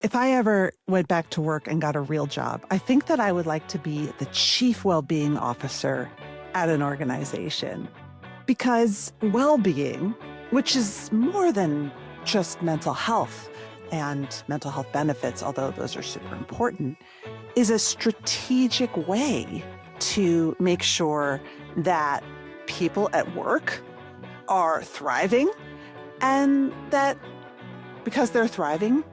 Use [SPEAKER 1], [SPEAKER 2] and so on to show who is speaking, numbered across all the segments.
[SPEAKER 1] If I ever went back to work and got a real job, I think that I would like to be the Chief Wellbeing Officer at an organization because well-being, which is more than just mental health and mental health benefits, although those are super important, is a strategic way to make sure that people at work are thriving and that because they're thriving,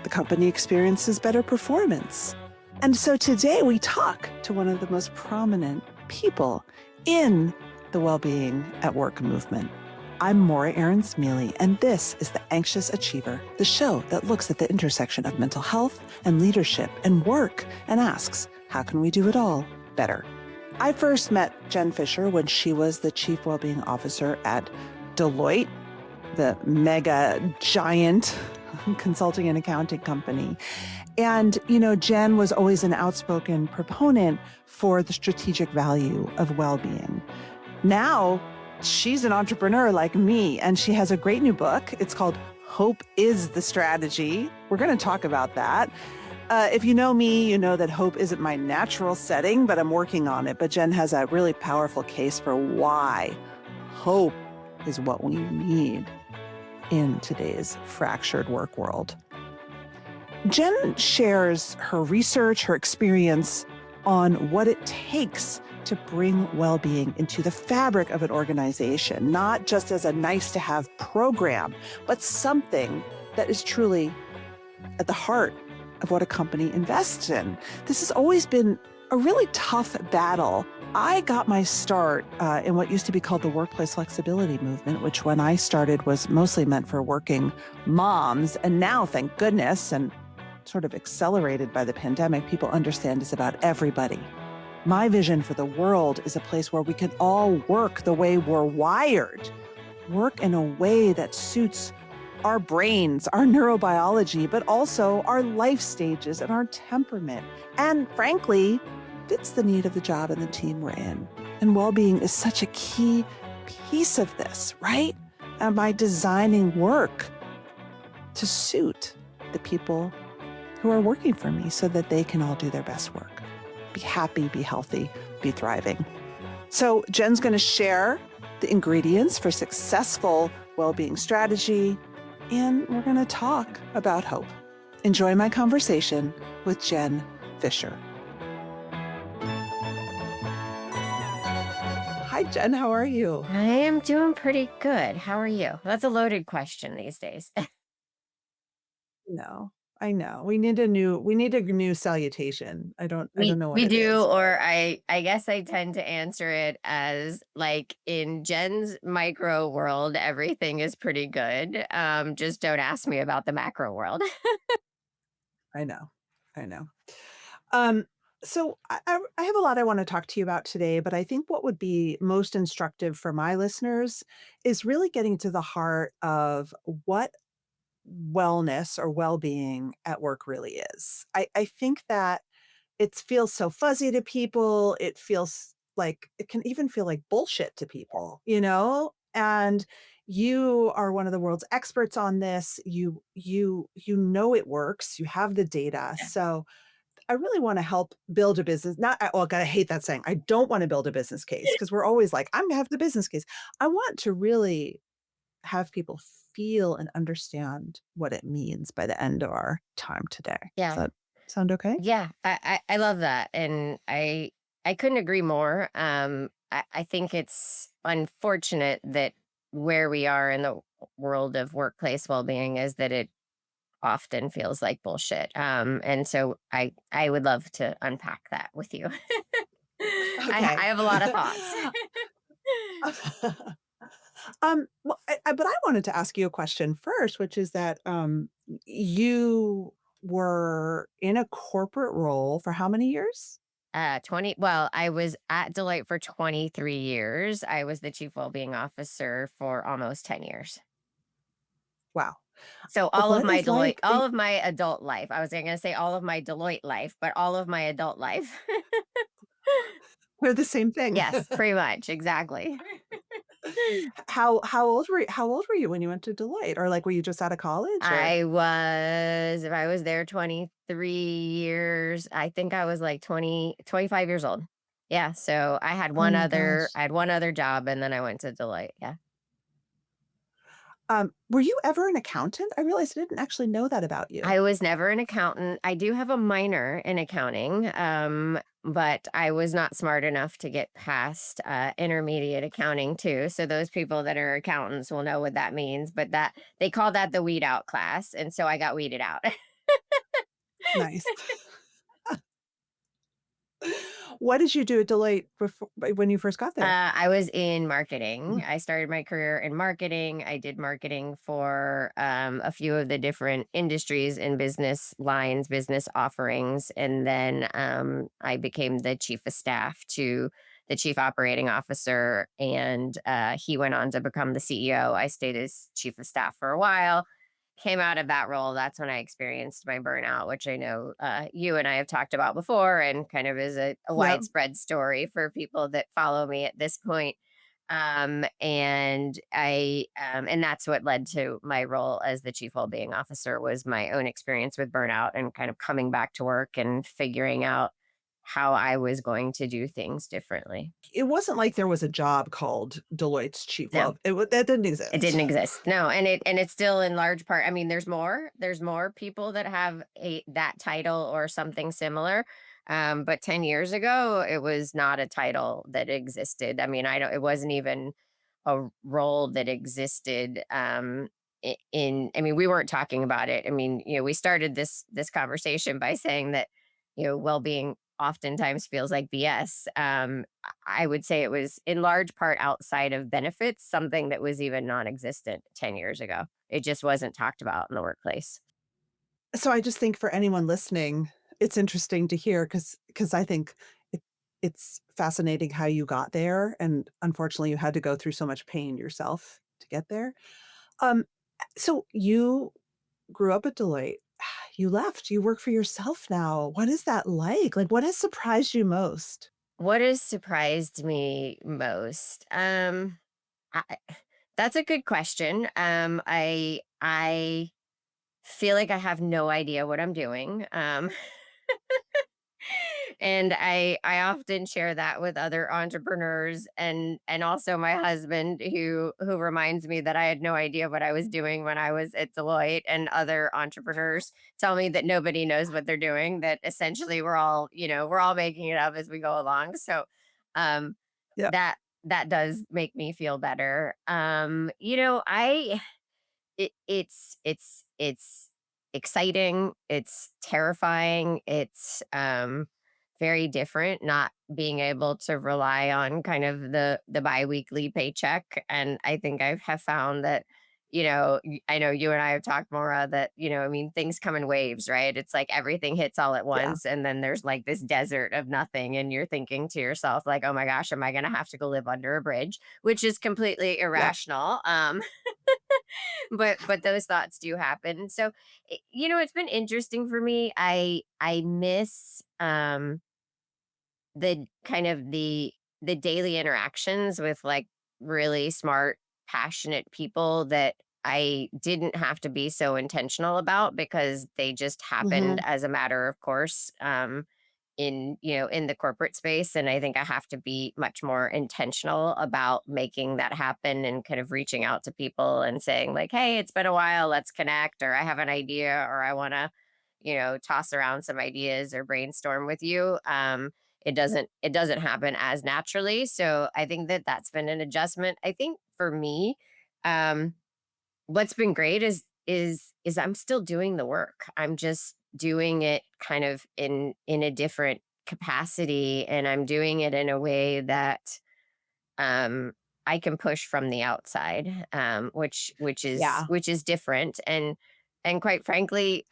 [SPEAKER 1] the company experiences better performance. And so today we talk to one of the most prominent people in the well-being at work movement. I'm Morra Aarons-Mele, and this is The Anxious Achiever, the show that looks at the intersection of mental health and leadership and work and asks, how can we do it all better? I first met Jen Fisher when she was the Chief Wellbeing Officer at Deloitte, the mega giant consulting and accounting company. And, Jen was always an outspoken proponent for the strategic value of well-being. Now, she's an entrepreneur like me, and she has a great new book. It's called Hope is the Strategy. We're going to talk about that. If you know me, you know that hope isn't my natural setting, but I'm working on it. But Jen has a really powerful case for why hope is what we need in today's fractured work world. Jen shares her research, her experience on what it takes to bring well-being into the fabric of an organization, not just as a nice-to-have program, but something that is truly at the heart of what a company invests in. This has always been a really tough battle. I got my start in what used to be called the workplace flexibility movement, which when I started was mostly meant for working moms. And now, thank goodness, and sort of accelerated by the pandemic, people understand it's about everybody. My vision for the world is a place where we can all work the way we're wired, work in a way that suits our brains, our neurobiology, but also our life stages and our temperament. And frankly, fits the need of the job and the team we're in. And well-being is such a key piece of this, right? Am I designing work to suit the people who are working for me so that they can all do their best work? Be happy, be healthy, be thriving. So Jen's going to share the ingredients for successful well-being strategy, and we're going to talk about hope. Enjoy my conversation with Jen Fisher. Hi, Jen. How are you?
[SPEAKER 2] I am doing pretty good. How are you? That's a loaded question these days.
[SPEAKER 1] No, I know. We need a new salutation. I don't
[SPEAKER 2] We
[SPEAKER 1] know what
[SPEAKER 2] we
[SPEAKER 1] it
[SPEAKER 2] do,
[SPEAKER 1] is, but
[SPEAKER 2] or I guess I tend to answer it as like in Jen's micro world, everything is pretty good. Just don't ask me about the macro world.
[SPEAKER 1] I know. I know. Um, so I have a lot I want to talk to you about today, but I think what would be most instructive for my listeners is really getting to the heart of what wellness or well-being at work really is. I think that it feels so fuzzy to people. It feels like it can even feel like bullshit to people. And you are one of the world's experts on this. You know it works. You have the data. So I really want to help build a business. Not, well, God, I hate that saying. I don't want to build a business case because we're always like, I'm going to have the business case. I want to really have people feel and understand what it means by the end of our time today. Does
[SPEAKER 2] Yeah.
[SPEAKER 1] that sound okay?
[SPEAKER 2] Yeah, I love that, and I couldn't agree more. I think it's unfortunate that where we are in the world of workplace well-being is that it often feels like bullshit. And so I would love to unpack that with you. I
[SPEAKER 1] Okay.
[SPEAKER 2] have a lot of thoughts.
[SPEAKER 1] Well, but I wanted to ask you a question first, which is that you were in a corporate role for how many years?
[SPEAKER 2] 20 well, I was at Deloitte for 23 years. I was the chief wellbeing officer for almost 10 years.
[SPEAKER 1] Wow.
[SPEAKER 2] So
[SPEAKER 1] What is like,
[SPEAKER 2] All of my adult life. I was going to say all of my Deloitte life, but all of my adult life.
[SPEAKER 1] we're the same thing.
[SPEAKER 2] Yes, pretty much. Exactly.
[SPEAKER 1] How old were you when you went to Deloitte? Or like were you just out of college or
[SPEAKER 2] If I was there 23 years, I think I was like 25 years old. Yeah, so
[SPEAKER 1] oh my gosh.
[SPEAKER 2] I had one other job and then I went to Deloitte. Yeah.
[SPEAKER 1] Were you ever an accountant? I realized I didn't actually know that about you.
[SPEAKER 2] I was never an accountant. I do have a minor in accounting, but I was not smart enough to get past intermediate accounting too. So those people that are accountants will know what that means. But that they call that the weed out class, and so I got weeded out.
[SPEAKER 1] Nice. What did you do at Deloitte before when you first got there?
[SPEAKER 2] I was in marketing.
[SPEAKER 1] Mm.
[SPEAKER 2] I started my career in marketing. I did marketing for a few of the different industries and business lines, business offerings. And then I became the chief of staff to the chief operating officer. And he went on to become the CEO. I stayed as chief of staff for a while. Came out of that role, that's when I experienced my burnout, which I know you and I have talked about before, and kind of is a
[SPEAKER 1] Yep.
[SPEAKER 2] widespread story for people that follow me at this point. And that's what led to my role as the chief wellbeing officer was my own experience with burnout and kind of coming back to work and figuring out how I was going to do things differently.
[SPEAKER 1] It wasn't like there was a job called Deloitte's chief
[SPEAKER 2] No.
[SPEAKER 1] that didn't
[SPEAKER 2] It
[SPEAKER 1] exist.
[SPEAKER 2] didn't exist. No, and it's still in large part. I mean, there's more people that have a that title or something similar. But 10 years ago, it was not a title that existed. I mean, I don't it wasn't even a role that existed I mean, we weren't talking about it. I mean, we started this conversation by saying that, well-being oftentimes feels like BS. I would say it was in large part outside of benefits, something that was even non-existent 10 years ago. It just wasn't talked about in the workplace.
[SPEAKER 1] So I just think for anyone listening, it's interesting to hear because I think it it's fascinating how you got there, and unfortunately, you had to go through so much pain yourself to get there. Um, so you grew up at Deloitte. You left, you work for yourself now. What is that like? Like, what has surprised you most?
[SPEAKER 2] What has surprised me most? I, that's a good question. I feel like I have no idea what I'm doing. And I often share that with other entrepreneurs and also my husband who reminds me that I had no idea what I was doing when I was at Deloitte, and other entrepreneurs tell me that nobody knows what they're doing, that essentially we're all making it up as we go along. So um
[SPEAKER 1] Yeah.
[SPEAKER 2] that that does make me feel better. I it's exciting, it's terrifying, it's very different not being able to rely on kind of the biweekly paycheck. And I think I have found that, I know you and I have talked more that, I mean, things come in waves, right? It's like everything hits all at
[SPEAKER 1] Yeah.
[SPEAKER 2] once, and then there's like this desert of nothing, and you're thinking to yourself like, oh my gosh, am I going to have to go live under a bridge, which is completely
[SPEAKER 1] Yeah.
[SPEAKER 2] irrational. But those thoughts do happen. So it's been interesting for me. I miss the kind of the daily interactions with like really smart, passionate people that I didn't have to be so intentional about because they just happened
[SPEAKER 1] Mhm.
[SPEAKER 2] as a matter of course. In the corporate space, and I think I have to be much more intentional about making that happen and kind of reaching out to people and saying like, hey, it's been a while, let's connect, or I have an idea, or I want to toss around some ideas or brainstorm with you. It doesn't happen as naturally, so I think that that's been an adjustment. I think for me, um what's been great is I'm still doing the work. I'm just doing it kind of in a different capacity, and I'm doing it in a way that um I can push from the outside,
[SPEAKER 1] Yeah.
[SPEAKER 2] which is different. And quite frankly,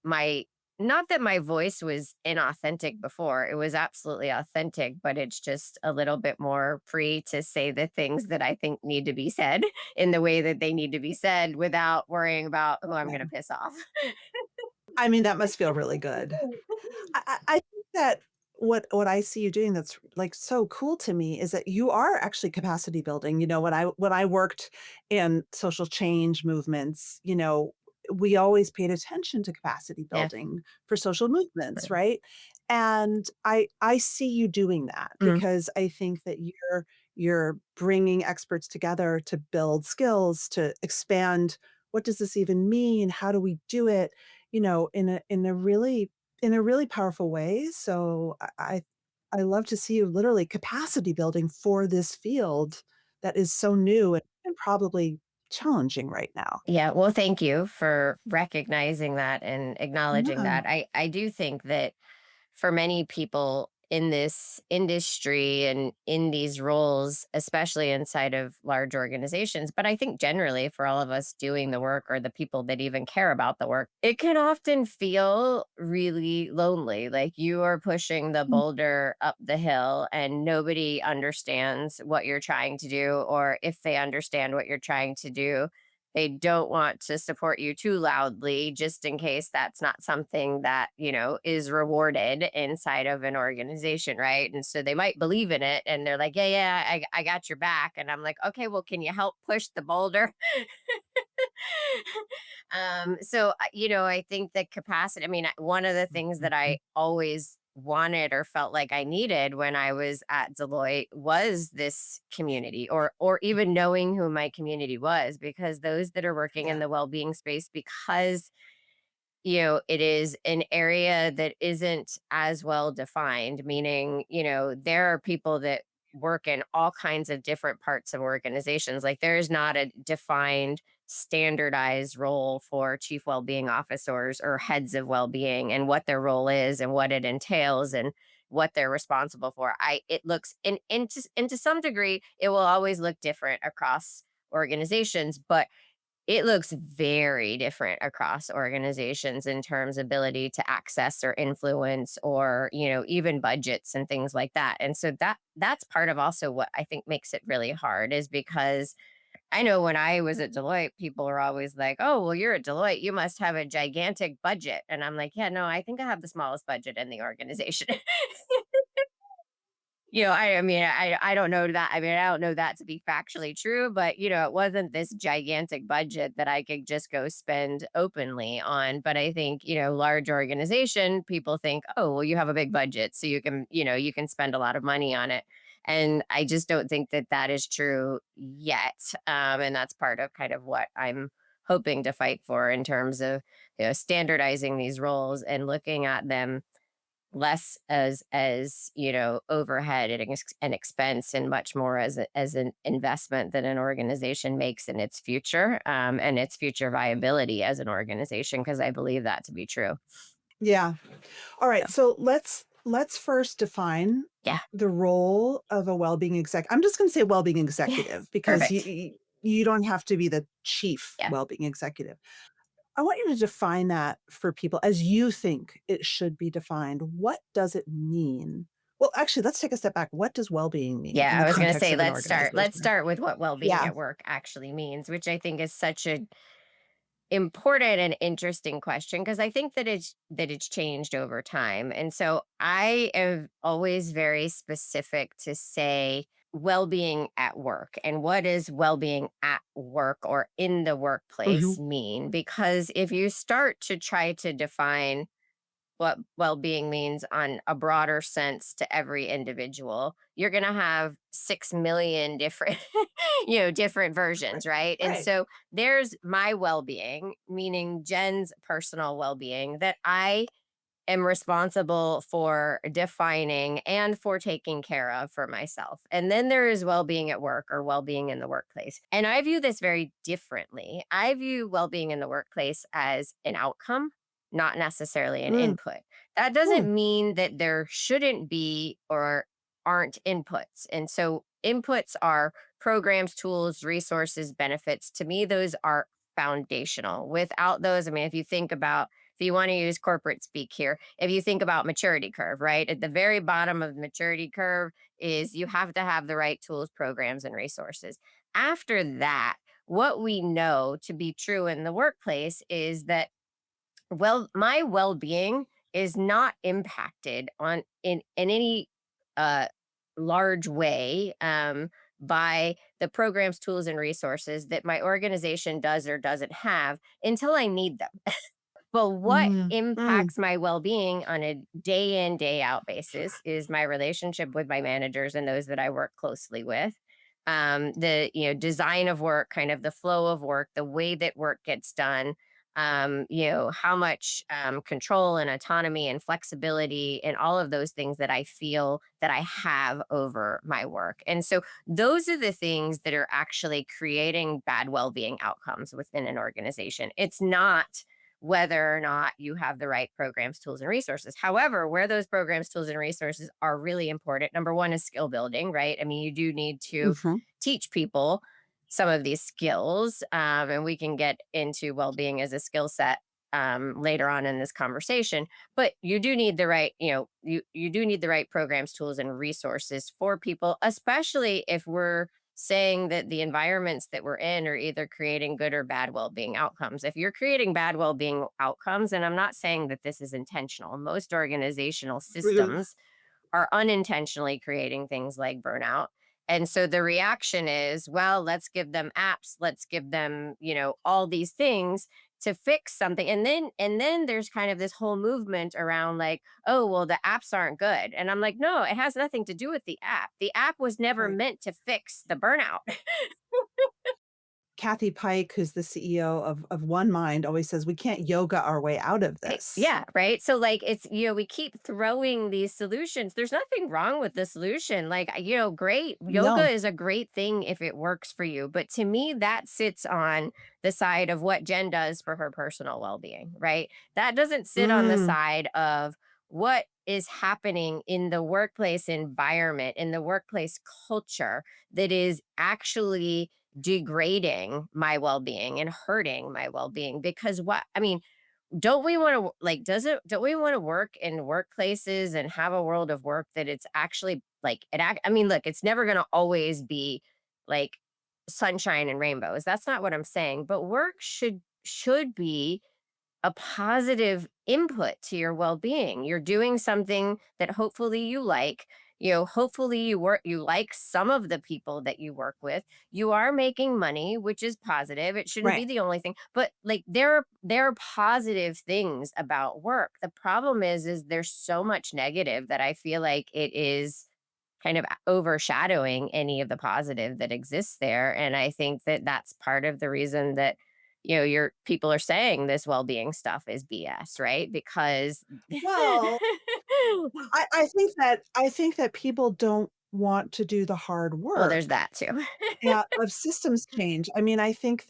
[SPEAKER 2] my not that my voice was inauthentic before. It was absolutely authentic, but it's just a little bit more free to say the things that I think need to be said in the way that they need to be said without worrying about who I'm
[SPEAKER 1] Yeah.
[SPEAKER 2] going to piss off.
[SPEAKER 1] I mean, that must feel really good. I think that what I see you doing that's, like, so cool to me is that you are actually capacity building. When I worked in social change movements, we always paid attention to capacity
[SPEAKER 2] Yeah.
[SPEAKER 1] building for social movements,
[SPEAKER 2] Right.
[SPEAKER 1] right? And I see you doing that
[SPEAKER 2] Mhm.
[SPEAKER 1] because I think that you're bringing experts together to build skills, to expand, what does this even mean? How do we do it? In a really powerful way. So I love to see you literally capacity building for this field that is so new and probably challenging right now.
[SPEAKER 2] Yeah, well, thank you for recognizing that and acknowledging
[SPEAKER 1] Yeah.
[SPEAKER 2] that. I do think that for many people in this industry and in these roles, especially inside of large organizations, but I think generally for all of us doing the work or the people that even care about the work, it can often feel really lonely. Like you are pushing the
[SPEAKER 1] Mm.
[SPEAKER 2] boulder up the hill and nobody understands what you're trying to do, or if they understand what you're trying to do, they don't want to support you too loudly just in case that's not something that, is rewarded inside of an organization, right? And so they might believe in it and they're like, yeah, yeah, I got your back. And I'm like, okay, well, can you help push the boulder? So, I think the capacity, I mean, one of the things that I always wanted or felt like I needed when I was at Deloitte was this community, or even knowing who my community was, because those that are working in
[SPEAKER 1] Yeah.
[SPEAKER 2] the well-being space, because it is an area that isn't as well defined, meaning, there are people that work in all kinds of different parts of organizations. Like there's not a defined, standardized role for chief well-being officers or heads of well-being and what their role is and what it entails and what they're responsible for. It looks into some degree, it will always look different across organizations, but it looks very different across organizations in terms of ability to access or influence, or even budgets and things like that. And so that's part of also what I think makes it really hard, is because I know when I was at Deloitte, people are always like, oh, well, you're at Deloitte, you must have a gigantic budget. And I'm like, yeah, no, I think I have the smallest budget in the organization. I mean, I don't know that. I mean, I don't know that to be factually true, but it wasn't this gigantic budget that I could just go spend openly on. But I think, large organization, people think, oh, well, you have a big budget, so you can spend a lot of money on it. And I just don't think that that is true yet. And that's part of kind of what I'm hoping to fight for in terms of, standardizing these roles and looking at them less as overhead and an expense, and much more as an investment that an organization makes in its future, and its future viability as an organization, because I believe that to be true.
[SPEAKER 1] Yeah. All right.
[SPEAKER 2] So,
[SPEAKER 1] So let's first define
[SPEAKER 2] yeah.
[SPEAKER 1] the role of a well-being exec. I'm just going to say well-being executive because you
[SPEAKER 2] Perfect.
[SPEAKER 1] you you don't have to be the chief
[SPEAKER 2] Yeah.
[SPEAKER 1] well-being executive. I want you to define that for people as you think it should be defined. What does it mean? Well, actually, let's take a step back. What does well-being mean in
[SPEAKER 2] Yeah,
[SPEAKER 1] the
[SPEAKER 2] I was going to
[SPEAKER 1] context
[SPEAKER 2] say
[SPEAKER 1] of an
[SPEAKER 2] let's
[SPEAKER 1] organization?
[SPEAKER 2] start with what well-being
[SPEAKER 1] Yeah.
[SPEAKER 2] at work actually means, which I think is such a important and interesting question, because I think that it's changed over time. And so I am always very specific to say well-being at work, and what does well-being at work or in the workplace
[SPEAKER 1] Mhm.
[SPEAKER 2] mean, because if you start to try to define what well-being means on a broader sense to every individual, you're going to have 6 million different different
[SPEAKER 1] Right.
[SPEAKER 2] versions, right? And
[SPEAKER 1] Right.
[SPEAKER 2] so there's my well-being, meaning Jen's personal well-being, that I am responsible for defining and for taking care of for myself. And then there is well-being at work, or well-being in the workplace. And I view this very differently. I view well-being in the workplace as an outcome, not necessarily an
[SPEAKER 1] Mm.
[SPEAKER 2] input. That
[SPEAKER 1] Mm.
[SPEAKER 2] doesn't mean that there shouldn't be or aren't inputs. And so inputs are programs, tools, resources, benefits. To me, those are foundational. Without those, I mean, if you want to use corporate speak here, if you think about maturity curve, right? At the very bottom of the maturity curve is you have to have the right tools, programs, and resources. After that, what we know to be true in the workplace is that, well, my well-being is not impacted in any uh, large way by the programs, tools, and resources that my organization does or doesn't have until I need them. But what
[SPEAKER 1] Mm, mm,
[SPEAKER 2] impacts my well-being on a day in, day out basis is my relationship with my managers and those that I work closely with. The design of work, kind of the flow of work, the way that work gets done, how much control and autonomy and flexibility and all of those things that I feel that I have over my work. And so those are the things that are actually creating bad well-being outcomes within an organization. It's not whether or not you have the right programs, tools, and resources. However, where those programs, tools, and resources are really important, number one is skill building, right? I mean, you do need to
[SPEAKER 1] mhm.
[SPEAKER 2] teach people some of these skills, and we can get into well being as a skill set later on in this conversation. But you do need the right, you do need the right programs, tools, and resources for people, especially if we're saying that the environments that we're in are either creating good or bad well-being outcomes. If you're creating bad well-being outcomes, and I'm not saying that this is intentional, most organizational systems are unintentionally creating things like burnout. And so the reaction is, well, let's give them apps, let's give them, all these things to fix something. And then there's kind of this whole movement around like, oh, well, the apps aren't good. And I'm like, no, it has nothing to do with the app. The app was never
[SPEAKER 1] Right.
[SPEAKER 2] meant to fix the burnout.
[SPEAKER 1] Kathy Pike, who's the CEO of One Mind, always says we can't yoga our way out of
[SPEAKER 2] Right.
[SPEAKER 1] this.
[SPEAKER 2] Yeah, right. So like it's we keep throwing these solutions. There's nothing wrong with the solution. Like great. Yoga
[SPEAKER 1] No.
[SPEAKER 2] is a great thing if it works for you, but to me that sits on the side of what Jen does for her personal well-being, right? That doesn't sit on the
[SPEAKER 1] Mm,
[SPEAKER 2] side of what is happening in the workplace environment, in the workplace culture that is actually degrading my well-being and hurting my well-being because what I mean don't we want to like does it don't we want to work in workplaces and have a world of work that it's actually like I mean look, it's never going to always be like sunshine and rainbows. That's not what I'm saying, but work should be a positive input to your well-being. You're doing something that hopefully you like. Hopefully you like some of the people that you work with. You are making money, which is positive. It shouldn't be
[SPEAKER 1] right.
[SPEAKER 2] the only thing, but like there are positive things about work. The problem is there's so much negative that I feel like it is kind of overshadowing any of the positive that exists there. And I think that that's part of the reason that your people are saying this well-being stuff is BS, right? Because
[SPEAKER 1] Well, I think that people don't want to do the hard
[SPEAKER 2] well, there's
[SPEAKER 1] work.
[SPEAKER 2] that too.
[SPEAKER 1] Yeah, of systems change. I mean, I think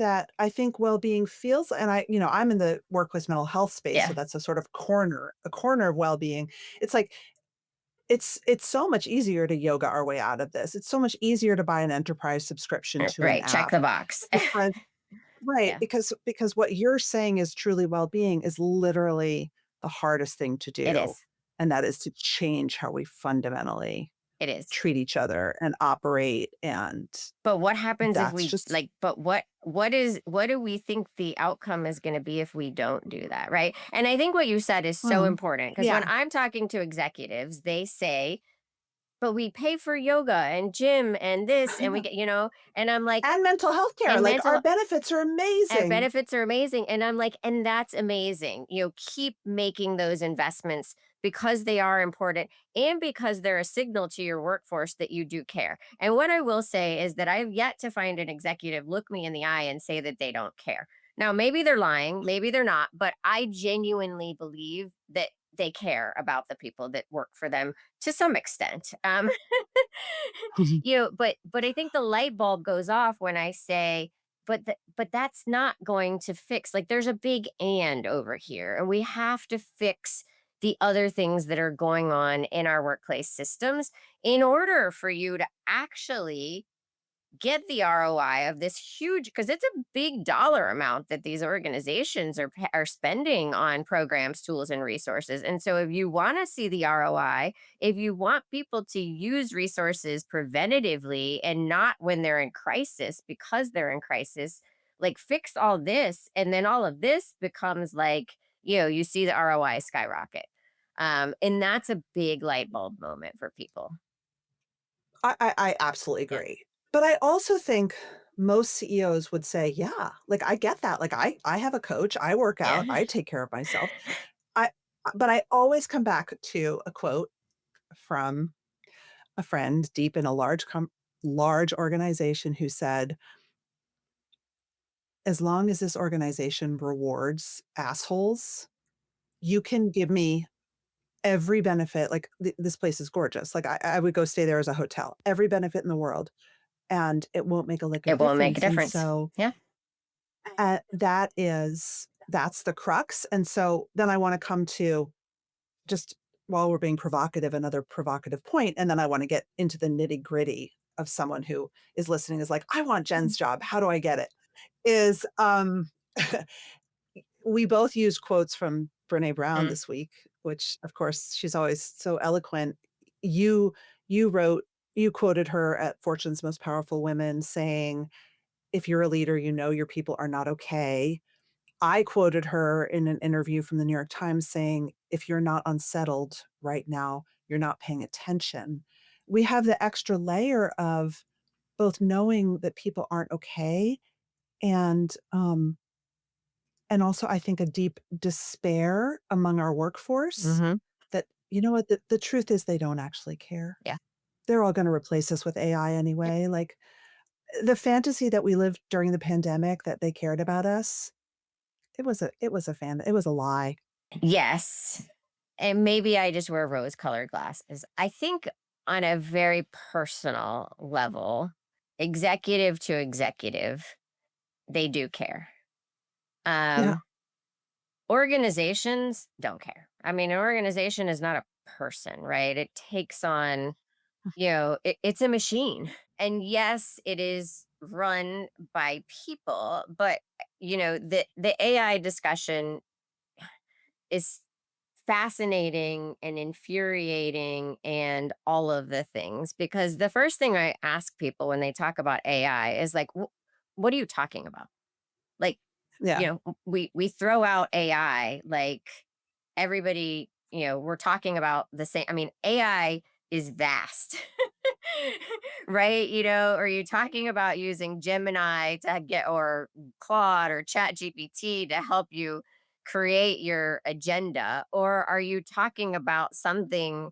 [SPEAKER 1] well-being feels, and I'm in the workplace mental health space, so
[SPEAKER 2] Yeah,
[SPEAKER 1] that's a corner of well-being. It's like it's so much easier to yoga our way out of this. It's so much easier to buy an enterprise subscription to an
[SPEAKER 2] right. Check
[SPEAKER 1] app
[SPEAKER 2] the box.
[SPEAKER 1] because right,
[SPEAKER 2] Yeah,
[SPEAKER 1] because what you're saying is truly well-being is literally the hardest thing to
[SPEAKER 2] it
[SPEAKER 1] do,
[SPEAKER 2] is.
[SPEAKER 1] and that is to change how we fundamentally
[SPEAKER 2] It is.
[SPEAKER 1] treat each other and operate, and
[SPEAKER 2] But what happens if
[SPEAKER 1] that's
[SPEAKER 2] we
[SPEAKER 1] just
[SPEAKER 2] like, but what do we think the outcome is going to be if we don't do that? Right. And I think what you said is so
[SPEAKER 1] mm,
[SPEAKER 2] important because when
[SPEAKER 1] yeah,
[SPEAKER 2] I'm talking to executives, they say, but we pay for yoga and gym and this
[SPEAKER 1] I
[SPEAKER 2] and we
[SPEAKER 1] know.
[SPEAKER 2] get, and I'm like,
[SPEAKER 1] And mental health care,
[SPEAKER 2] and
[SPEAKER 1] like, our
[SPEAKER 2] mental
[SPEAKER 1] benefits are
[SPEAKER 2] and
[SPEAKER 1] amazing.
[SPEAKER 2] benefits are amazing. And I'm like, and that's amazing. Keep making those investments because they are important and because they're a signal to your workforce that you do care. And what I will say is that I've yet to find an executive look me in the eye and say that they don't care. Now, maybe they're lying, maybe they're not, but I genuinely believe that they care about the people that work for them to some extent. But I think the light bulb goes off when I say, but that's not going to fix. Like there's a big and over here, and we have to fix the other things that are going on in our workplace systems in order for you to actually get the ROI of this huge because it's a big dollar amount that these organizations are spending on programs, tools, and resources. And so, if you want to see the ROI, if you want people to use resources preventatively and not when they're in crisis, because they're in crisis, like fix all this, and then all of this becomes like you see the ROI skyrocket. And that's a big light bulb moment for people.
[SPEAKER 1] I absolutely
[SPEAKER 2] Yeah.
[SPEAKER 1] agree. But I also think most CEOs would say, "Yeah, like, I get that. Like, I have a coach, I work out,
[SPEAKER 2] Yeah.
[SPEAKER 1] I take care of myself." I but I always come back to a quote from a friend deep in a large organization who said, "As long as this organization rewards assholes, you can give me every benefit." Like, this place is gorgeous. Like, I would go stay there as a hotel, every benefit in the world, and it won't make a lick of
[SPEAKER 2] It won't make a
[SPEAKER 1] difference. And
[SPEAKER 2] difference.
[SPEAKER 1] so,
[SPEAKER 2] Yeah.
[SPEAKER 1] that's the crux. And so then I wanna come to, just while we're being provocative, another provocative point, and then I wanna get into the nitty-gritty of someone who is listening is like, "I want Jen's job. How do I get it?" Is, we both used quotes from Brené Brown
[SPEAKER 2] Mm.
[SPEAKER 1] this week, which, of course, she's always so eloquent. You you wrote you quoted her at Fortune's Most Powerful Women saying, "If you're a leader, you know your people are not okay." I quoted her in an interview from the New York Times saying, "If you're not unsettled right now, you're not paying attention." We have the extra layer of both knowing that people aren't okay and, and also, I think, a deep despair among our workforce
[SPEAKER 2] Mhm.
[SPEAKER 1] that, you know what, the truth is they don't actually care.
[SPEAKER 2] Yeah.
[SPEAKER 1] They're all gonna replace us with AI
[SPEAKER 2] Yep.
[SPEAKER 1] anyway. Like, the fantasy that we lived during the pandemic that they cared about us, it was a lie.
[SPEAKER 2] Yes. And maybe I just wear rose-colored glasses. I think on a very personal level, executive to executive, they do care.
[SPEAKER 1] Yeah,
[SPEAKER 2] Um, Organizations don't care. I mean, an organization is not a person, right? It takes on, it's a machine. And yes, it is run by people, but the AI discussion is fascinating and infuriating and all of the things, because the first thing I ask people when they talk about AI is like, what are you talking about? Like,
[SPEAKER 1] yeah.
[SPEAKER 2] we throw out AI like everybody, we're talking about the same. I mean, AI is vast. Right? Are you talking about using Gemini to get, or Claude or Chat GPT to help you create your agenda? Or are you talking about something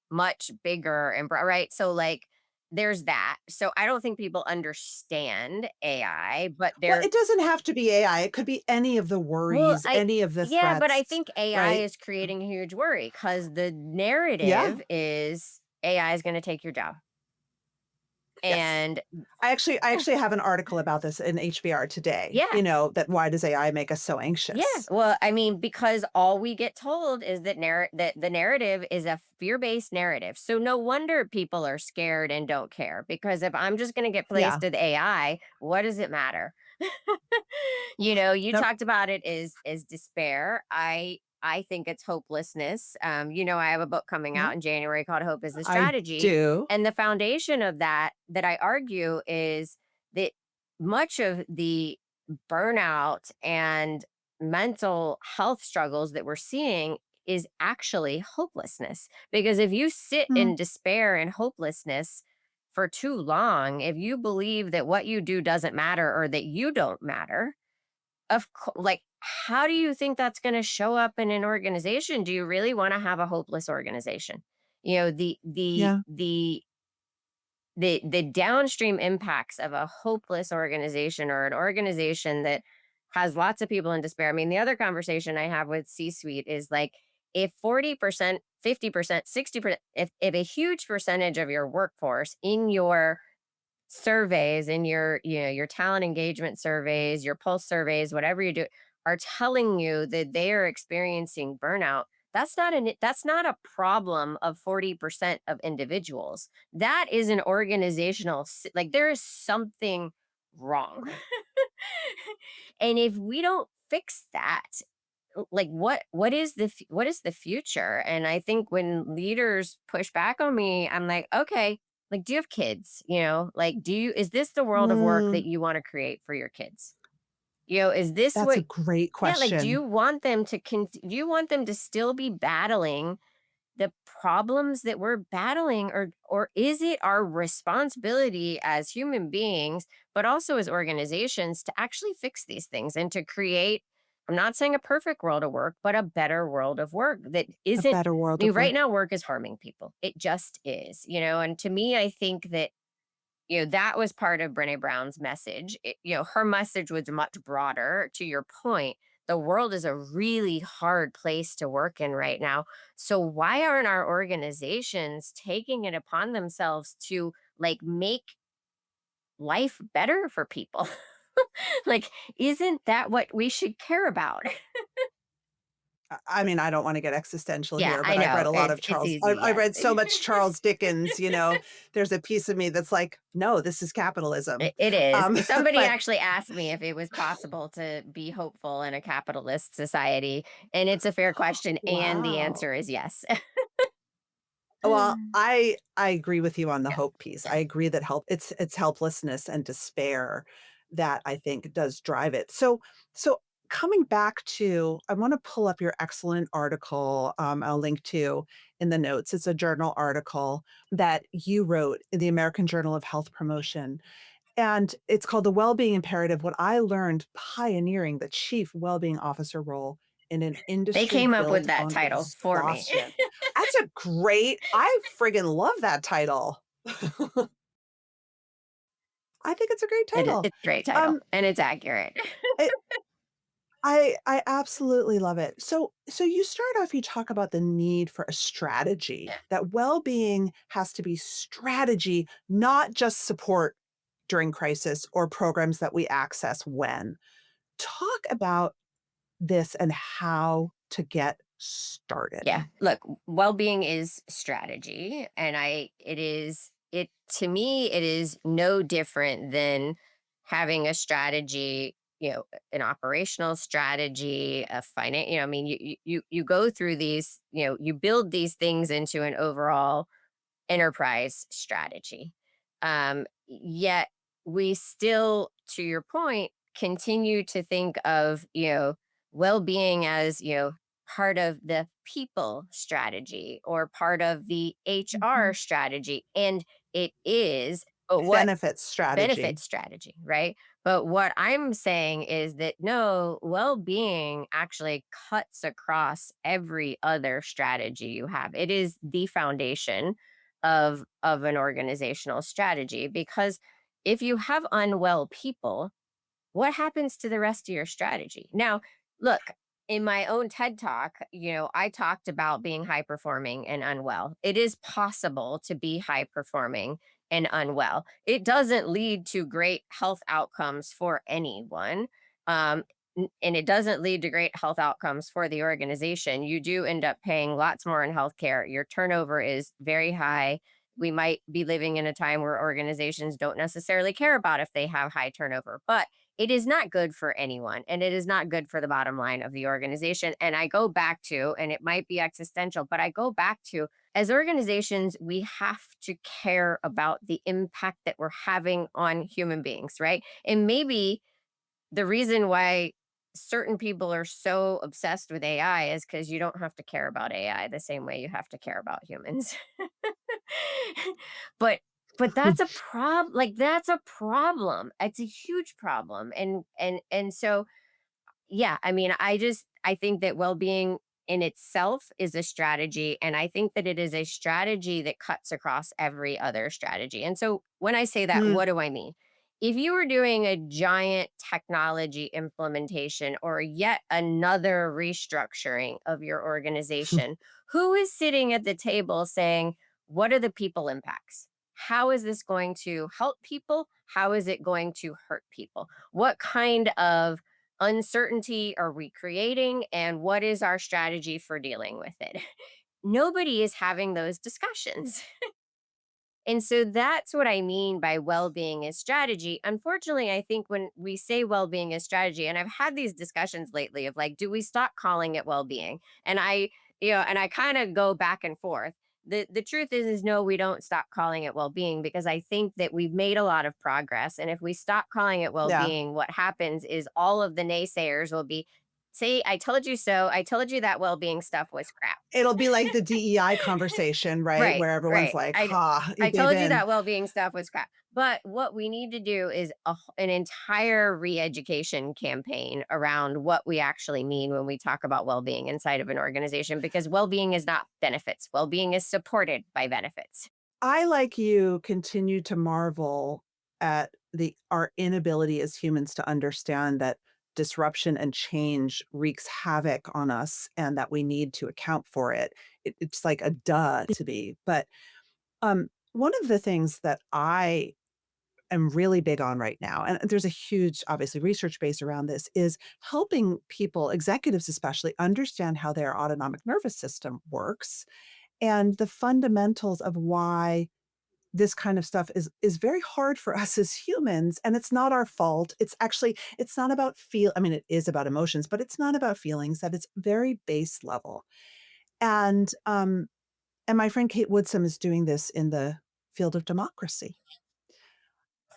[SPEAKER 2] much bigger and right? So like there's that. So I don't think people understand AI, but
[SPEAKER 1] Well,
[SPEAKER 2] they're
[SPEAKER 1] it doesn't have to be AI, it could be any of the
[SPEAKER 2] well,
[SPEAKER 1] worries,
[SPEAKER 2] I
[SPEAKER 1] any of the
[SPEAKER 2] yeah, but I
[SPEAKER 1] threats,
[SPEAKER 2] think AI
[SPEAKER 1] right?
[SPEAKER 2] is creating a huge worry because the
[SPEAKER 1] Yeah,
[SPEAKER 2] narrative is AI is going to take your job.
[SPEAKER 1] yes.
[SPEAKER 2] And
[SPEAKER 1] I actually have an article about this in HBR today,
[SPEAKER 2] yeah,
[SPEAKER 1] that why does AI make us so
[SPEAKER 2] yeah.
[SPEAKER 1] anxious?
[SPEAKER 2] Well, I mean, because all we get told is that the narrative is a fear-based narrative. So no wonder people are scared and don't care. Because if I'm just going to get
[SPEAKER 1] Yeah.
[SPEAKER 2] placed with AI, what does it matter? You
[SPEAKER 1] Nope.
[SPEAKER 2] talked about it is despair. I think it's hopelessness. I have a book coming
[SPEAKER 1] Yeah,
[SPEAKER 2] out in January called Hope is the
[SPEAKER 1] I
[SPEAKER 2] Strategy.
[SPEAKER 1] do.
[SPEAKER 2] And the foundation of that I argue is that much of the burnout and mental health struggles that we're seeing is actually hopelessness. Because if you sit
[SPEAKER 1] Mm,
[SPEAKER 2] in despair and hopelessness for too long, if you believe that what you do doesn't matter or that you don't matter, like, how do you think that's going to show up in an organization? Do you really want to have a hopeless organization? You know,
[SPEAKER 1] yeah.
[SPEAKER 2] the downstream impacts of a hopeless organization, or an organization that has lots of people in despair. I mean, the other conversation I have with C-suite is like, if 40%, 50%, 60%, if a huge percentage of your workforce in your surveys, in your talent engagement surveys, your pulse surveys, whatever you do, are telling you that they are experiencing burnout, that's not a problem of 40% of individuals. That is an like there is something wrong. And if we don't fix that, like what is the future? And I think when leaders push back on me, I'm like, okay, like, do you have kids? Like, is this the world of work that
[SPEAKER 1] Mm,
[SPEAKER 2] you want to create for your kids? Is this
[SPEAKER 1] that's a
[SPEAKER 2] what
[SPEAKER 1] great
[SPEAKER 2] yeah, like,
[SPEAKER 1] question.
[SPEAKER 2] do you want them to still be battling the problems that we're battling, or is it our responsibility as human beings but also as organizations to actually fix these things and to create, I'm not saying a perfect world of work, but a better world of work that
[SPEAKER 1] A
[SPEAKER 2] isn't,
[SPEAKER 1] better
[SPEAKER 2] I
[SPEAKER 1] world
[SPEAKER 2] mean,
[SPEAKER 1] of
[SPEAKER 2] right
[SPEAKER 1] work.
[SPEAKER 2] now work is harming people. It just is, and to me, I think that, that was part of Brene Brown's message. Her message was much broader. To your point, the world is a really hard place to work in right now. So why aren't our organizations taking it upon themselves to like make life better for people? Like, isn't that what we should care about?
[SPEAKER 1] I mean, I don't want to get existential
[SPEAKER 2] Yeah,
[SPEAKER 1] here, but
[SPEAKER 2] I
[SPEAKER 1] I've read
[SPEAKER 2] know.
[SPEAKER 1] a lot of
[SPEAKER 2] It's
[SPEAKER 1] Charles.
[SPEAKER 2] easy.
[SPEAKER 1] I've
[SPEAKER 2] Yes.
[SPEAKER 1] read so much Charles Dickens. There's a piece of me that's like, no, this is capitalism.
[SPEAKER 2] It is. Somebody
[SPEAKER 1] But
[SPEAKER 2] actually asked me if it was possible to be hopeful in a capitalist society, and it's a fair question, and the
[SPEAKER 1] wow.
[SPEAKER 2] answer is yes.
[SPEAKER 1] Well, I agree with you on the
[SPEAKER 2] Yeah.
[SPEAKER 1] hope piece. I agree that it's helplessness and despair that I think does drive it. So coming back to, I want to pull up your excellent article. I'll link to in the notes. It's a journal article that you wrote in the American Journal of Health Promotion, and it's called The Wellbeing Imperative: What I Learned Pioneering the Chief Wellbeing Officer Role in an
[SPEAKER 2] They
[SPEAKER 1] Industry
[SPEAKER 2] came up with
[SPEAKER 1] Built
[SPEAKER 2] that
[SPEAKER 1] on
[SPEAKER 2] title for me.
[SPEAKER 1] Exhaustion. That's a great, I friggin' love that title. I think it's a great title.
[SPEAKER 2] It's a great title,
[SPEAKER 1] Um,
[SPEAKER 2] and it's accurate.
[SPEAKER 1] I I absolutely love it. So you start off, you talk about the need for a strategy, that well-being has to be strategy, not just support during crisis or programs that we access when. Talk about this and how to get
[SPEAKER 2] Yeah.
[SPEAKER 1] started.
[SPEAKER 2] Look, well-being is strategy, and it to me it is no different than having a strategy, an operational strategy, a finance, I mean, you go through these, you build these things into an overall enterprise strategy. Yet we still, to your point, continue to think of, well-being as, part of the people strategy or part of the HR
[SPEAKER 1] Mhm.
[SPEAKER 2] strategy. And it is, but what
[SPEAKER 1] Benefits
[SPEAKER 2] benefit
[SPEAKER 1] strategy.
[SPEAKER 2] strategy, right? But what I'm saying is that no, well being actually cuts across every other strategy you have. It is the foundation of an organizational strategy, because if you have unwell people, what happens to the rest of your strategy? Now, look, in my own TED talk, I talked about being high performing and unwell. It is possible to be high performing and unwell. It doesn't lead to great health outcomes for anyone. And it doesn't lead to great health outcomes for the organization. You do end up paying lots more in healthcare. Your turnover is very high. We might be living in a time where organizations don't necessarily care about if they have high turnover, but it is not good for anyone, and it is not good for the bottom line of the organization. And I go back to, and it might be existential, but I go back to, as organizations, we have to care about the impact that we're having on human beings, right? And maybe the reason why certain people are so obsessed with AI is because you don't have to care about AI the same way you have to care about humans. but that's a problem. Like, that's a problem. It's a huge problem. And so, yeah, I mean, I think that well-being in itself is a strategy, and I think that it is a strategy that cuts across every other strategy. And so when I say that,
[SPEAKER 1] Mm,
[SPEAKER 2] what do I mean? If you were doing a giant technology implementation or yet another restructuring of your organization, who is sitting at the table saying, what are the people impacts? How is this going to help people? How is it going to hurt people? What kind of uncertainty are we creating, and what is our strategy for dealing with it? Nobody is having those discussions. And so that's what I mean by well-being is strategy. Unfortunately, I think when we say well-being is strategy, and I've had these discussions lately of like, do we stop calling it well-being? And I kind of go back and forth. The truth is no, we don't stop calling it well-being, because I think that we've made a lot of progress. And if we stop calling it
[SPEAKER 1] yeah.
[SPEAKER 2] well-being, what happens is all of the naysayers will be See, I told you so. I told you that well-being stuff was crap.
[SPEAKER 1] It'll be like the DEI conversation, right?
[SPEAKER 2] Right,
[SPEAKER 1] Where everyone's
[SPEAKER 2] right.
[SPEAKER 1] like,
[SPEAKER 2] I
[SPEAKER 1] "Ha, you
[SPEAKER 2] I
[SPEAKER 1] gave
[SPEAKER 2] told you
[SPEAKER 1] in."
[SPEAKER 2] that well-being stuff was crap. But what we need to do is an entire re-education campaign around what we actually mean when we talk about well-being inside of an organization, because well-being is not benefits. Well-being is supported by benefits.
[SPEAKER 1] I, like you, continue to marvel at our inability as humans to understand that disruption and change wreaks havoc on us and that we need to account for it. It's like a duh to me. But one of the things that I am really big on right now, and there's a huge, obviously, research base around this, is helping people, executives especially, understand how their autonomic nervous system works and the fundamentals of why this kind of stuff is very hard for us as humans, and it's not our fault. It's actually it's not about I mean, it is about emotions, but it's not about feelings, that it's very base level. And my friend Kate Woodsum is doing this in the field of democracy,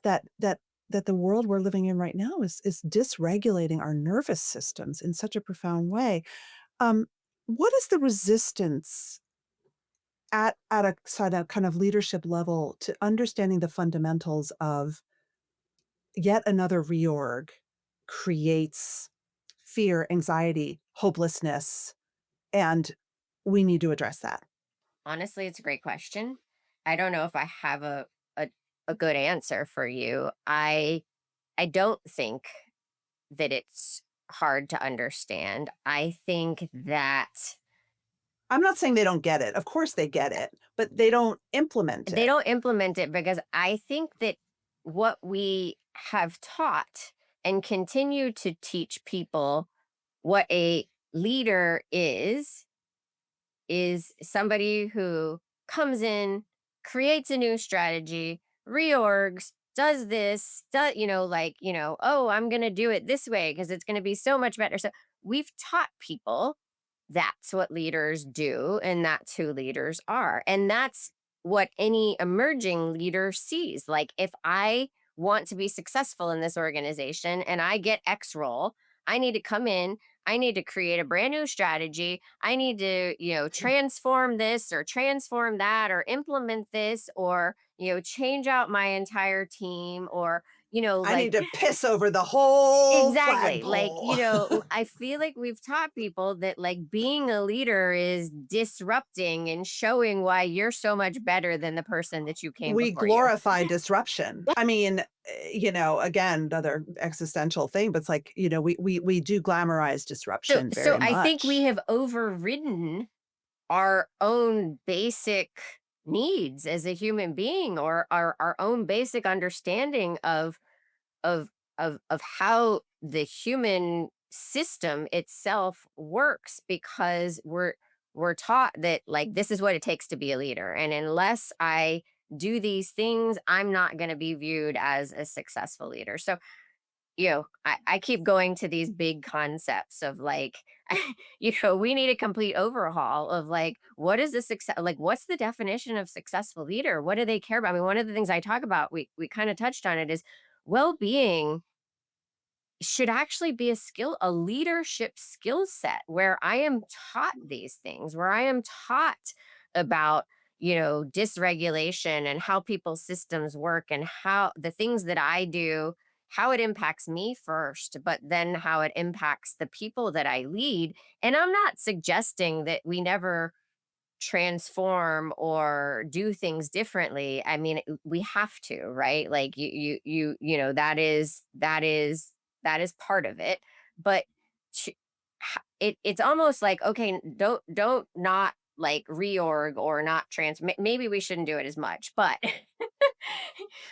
[SPEAKER 1] that that that the world we're living in right now is dysregulating our nervous systems in such a profound way. Um, what is the resistance at a sort of kind of leadership level to understanding the fundamentals of yet another reorg creates fear, anxiety, hopelessness, and we need to address that.
[SPEAKER 2] Honestly, it's a great question. I don't know if I have a, a good answer for you. I don't think that it's hard to understand. I think that
[SPEAKER 1] I'm not saying they don't get it. Of course they get it, but they don't implement
[SPEAKER 2] they
[SPEAKER 1] it.
[SPEAKER 2] don't implement it, because I think that what we have taught and continue to teach people what a leader is somebody who comes in, creates a new strategy, reorgs, does this, oh, I'm going to do it this way because it's going to be so much better. So we've taught people that's what leaders do, and that's who leaders are. And that's what any emerging leader sees. Like, if I want to be successful in this organization and I get X role, I need to come in, I need to create a brand new strategy. I need to, transform this or transform that or implement this or, change out my entire team or,
[SPEAKER 1] I
[SPEAKER 2] like
[SPEAKER 1] need to piss over the whole
[SPEAKER 2] exactly. Like,
[SPEAKER 1] flagpole.
[SPEAKER 2] I feel like we've taught people that like being a leader is disrupting and showing why you're so much better than the person that you came
[SPEAKER 1] We
[SPEAKER 2] before you.
[SPEAKER 1] glorify disruption. I mean, again, another existential thing, but it's like, we do glamorize
[SPEAKER 2] So
[SPEAKER 1] disruption
[SPEAKER 2] so
[SPEAKER 1] very
[SPEAKER 2] I think we
[SPEAKER 1] much.
[SPEAKER 2] have overridden our own basic needs as a human being, or our own basic understanding of of how the human system itself works, because we're taught that like this is what it takes to be a leader, and unless I do these things, I'm not going to be viewed as a successful leader. So I keep going to these big concepts of like, we need a complete overhaul of like, what is the success? Like, what's the definition of successful leader? What do they care about? I mean, one of the things I talk about, we kind of touched on it, is well being should actually be a leadership skill set where I am taught these things, where I am taught about, dysregulation and how people's systems work and how the things that I do, how it impacts me first, but then how it impacts the people that I lead. And I'm not suggesting that we never transform or do things differently. I mean, we have to, right? Like that is part of it. But ch- it's almost like, okay, don't not like reorg or not maybe we shouldn't do it as much, but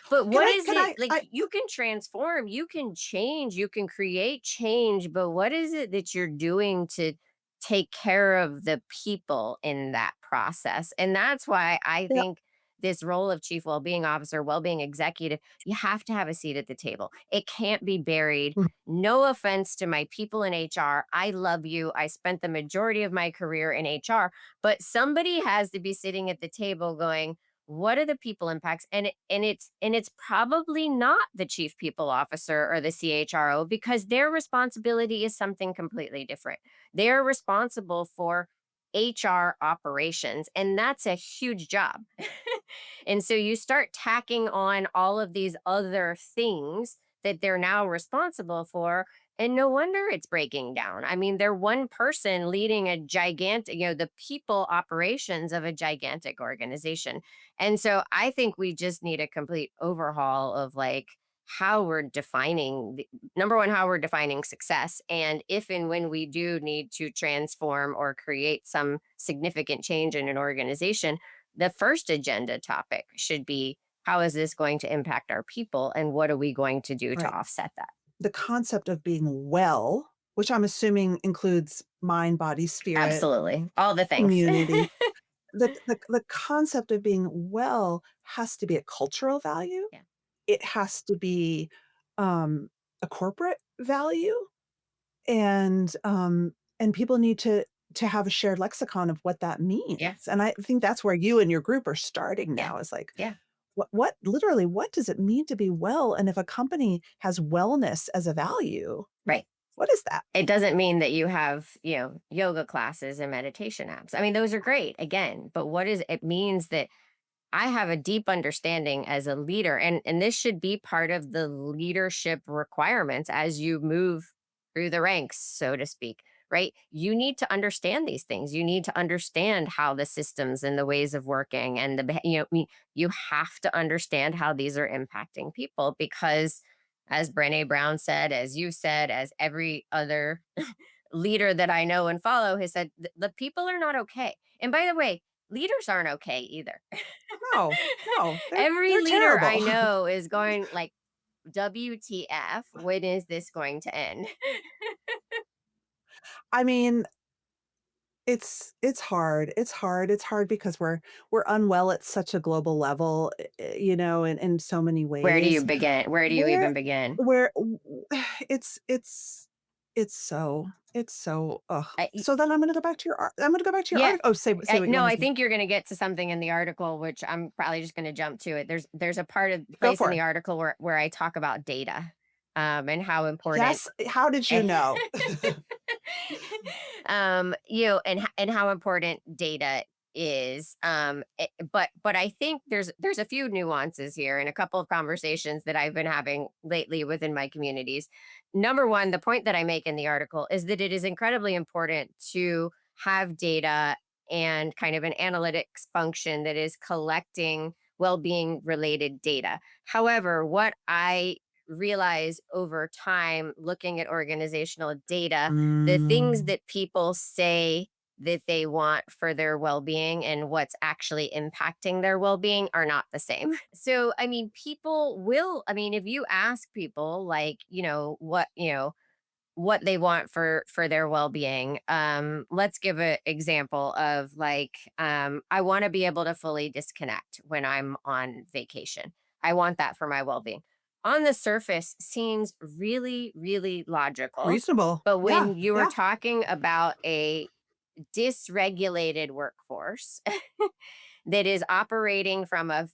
[SPEAKER 2] but
[SPEAKER 1] Can
[SPEAKER 2] what
[SPEAKER 1] I
[SPEAKER 2] is
[SPEAKER 1] can
[SPEAKER 2] it
[SPEAKER 1] I
[SPEAKER 2] like?
[SPEAKER 1] I
[SPEAKER 2] You can transform, you can change, you can create change, but what is it that you're doing to take care of the people in that process? And that's why I
[SPEAKER 1] yeah.
[SPEAKER 2] think this role of chief well-being officer, well-being executive, you have to have a seat at the table. It can't be buried.
[SPEAKER 1] Mm.
[SPEAKER 2] No offense to my people in HR. I love you. I spent the majority of my career in HR, but somebody has to be sitting at the table going, what are the people impacts? And it's probably not the chief people officer or the CHRO, because their responsibility is something completely different. They're responsible for HR operations, and that's a huge job. And so you start tacking on all of these other things that they're now responsible for, and no wonder it's breaking down. I mean, they're one person leading a gigantic, the people operations of a gigantic organization. And so I think we just need a complete overhaul of like how we're defining number one, how we're defining success. And if and when we do need to transform or create some significant change in an organization, the first agenda topic should be, how is this going to impact our people? And what are we going to do to
[SPEAKER 1] Right.
[SPEAKER 2] offset that?
[SPEAKER 1] The concept of being well, which I'm assuming includes mind, body, spirit,
[SPEAKER 2] Absolutely. All the things.
[SPEAKER 1] community. The concept of being well has to be a cultural value.
[SPEAKER 2] Yeah.
[SPEAKER 1] It has to be, a corporate value, and people need to have a shared lexicon of what that
[SPEAKER 2] Yeah.
[SPEAKER 1] means, and I think that's where you and your group are starting
[SPEAKER 2] Yeah.
[SPEAKER 1] now, is like,
[SPEAKER 2] Yeah.
[SPEAKER 1] what literally, what does it mean to be well? And if a company has wellness as a value,
[SPEAKER 2] Right.
[SPEAKER 1] what is that?
[SPEAKER 2] It doesn't mean that you have, yoga classes and meditation apps. I mean, those are great again, but what is it means that I have a deep understanding as a leader, and this should be part of the leadership requirements as you move through the ranks, so to speak, right? You need to understand these things. You need to understand how the systems and the ways of working and you have to understand how these are impacting people, because as Brené Brown said, as you said, as every other leader that I know and follow has said, the people are not okay. And by the way, leaders aren't okay either.
[SPEAKER 1] No, no,
[SPEAKER 2] Every
[SPEAKER 1] they're
[SPEAKER 2] leader I
[SPEAKER 1] terrible.
[SPEAKER 2] know is going like, WTF, when is this going to end?
[SPEAKER 1] I mean, it's hard because we're unwell at such a global level, in so many
[SPEAKER 2] Where do you
[SPEAKER 1] ways.
[SPEAKER 2] begin? Where do you
[SPEAKER 1] Where
[SPEAKER 2] even begin?
[SPEAKER 1] where w it's it's so ugh.
[SPEAKER 2] I,
[SPEAKER 1] So then I'm gonna go back to your
[SPEAKER 2] yeah.
[SPEAKER 1] article. Oh, say what you
[SPEAKER 2] No,
[SPEAKER 1] wanna
[SPEAKER 2] I
[SPEAKER 1] say.
[SPEAKER 2] think you're going to get to something in the article, which I'm probably just going to jump to it. There's a part of
[SPEAKER 1] Go
[SPEAKER 2] place in
[SPEAKER 1] for
[SPEAKER 2] the
[SPEAKER 1] it.
[SPEAKER 2] article where I talk about data, and how important.
[SPEAKER 1] Yes, how did you know?
[SPEAKER 2] And how important data is. But I think there's a few nuances here and a couple of conversations that I've been having lately within my communities. Number one, the point that I make in the article is that it is incredibly important to have data and kind of an analytics function that is collecting well-being related data. However, what I realize over time looking at organizational data, the things
[SPEAKER 1] Mm,
[SPEAKER 2] that people say that they want for their well-being and what's actually impacting their well-being are not the same. So, I mean, if you ask people like, what they want for their well-being, let's give an example of like, I want to be able to fully disconnect when I'm on vacation. I want that for my well-being. On the surface seems really, really logical,
[SPEAKER 1] reasonable.
[SPEAKER 2] but
[SPEAKER 1] Yeah,
[SPEAKER 2] when you are
[SPEAKER 1] yeah.
[SPEAKER 2] talking about a dysregulated workforce that is operating from a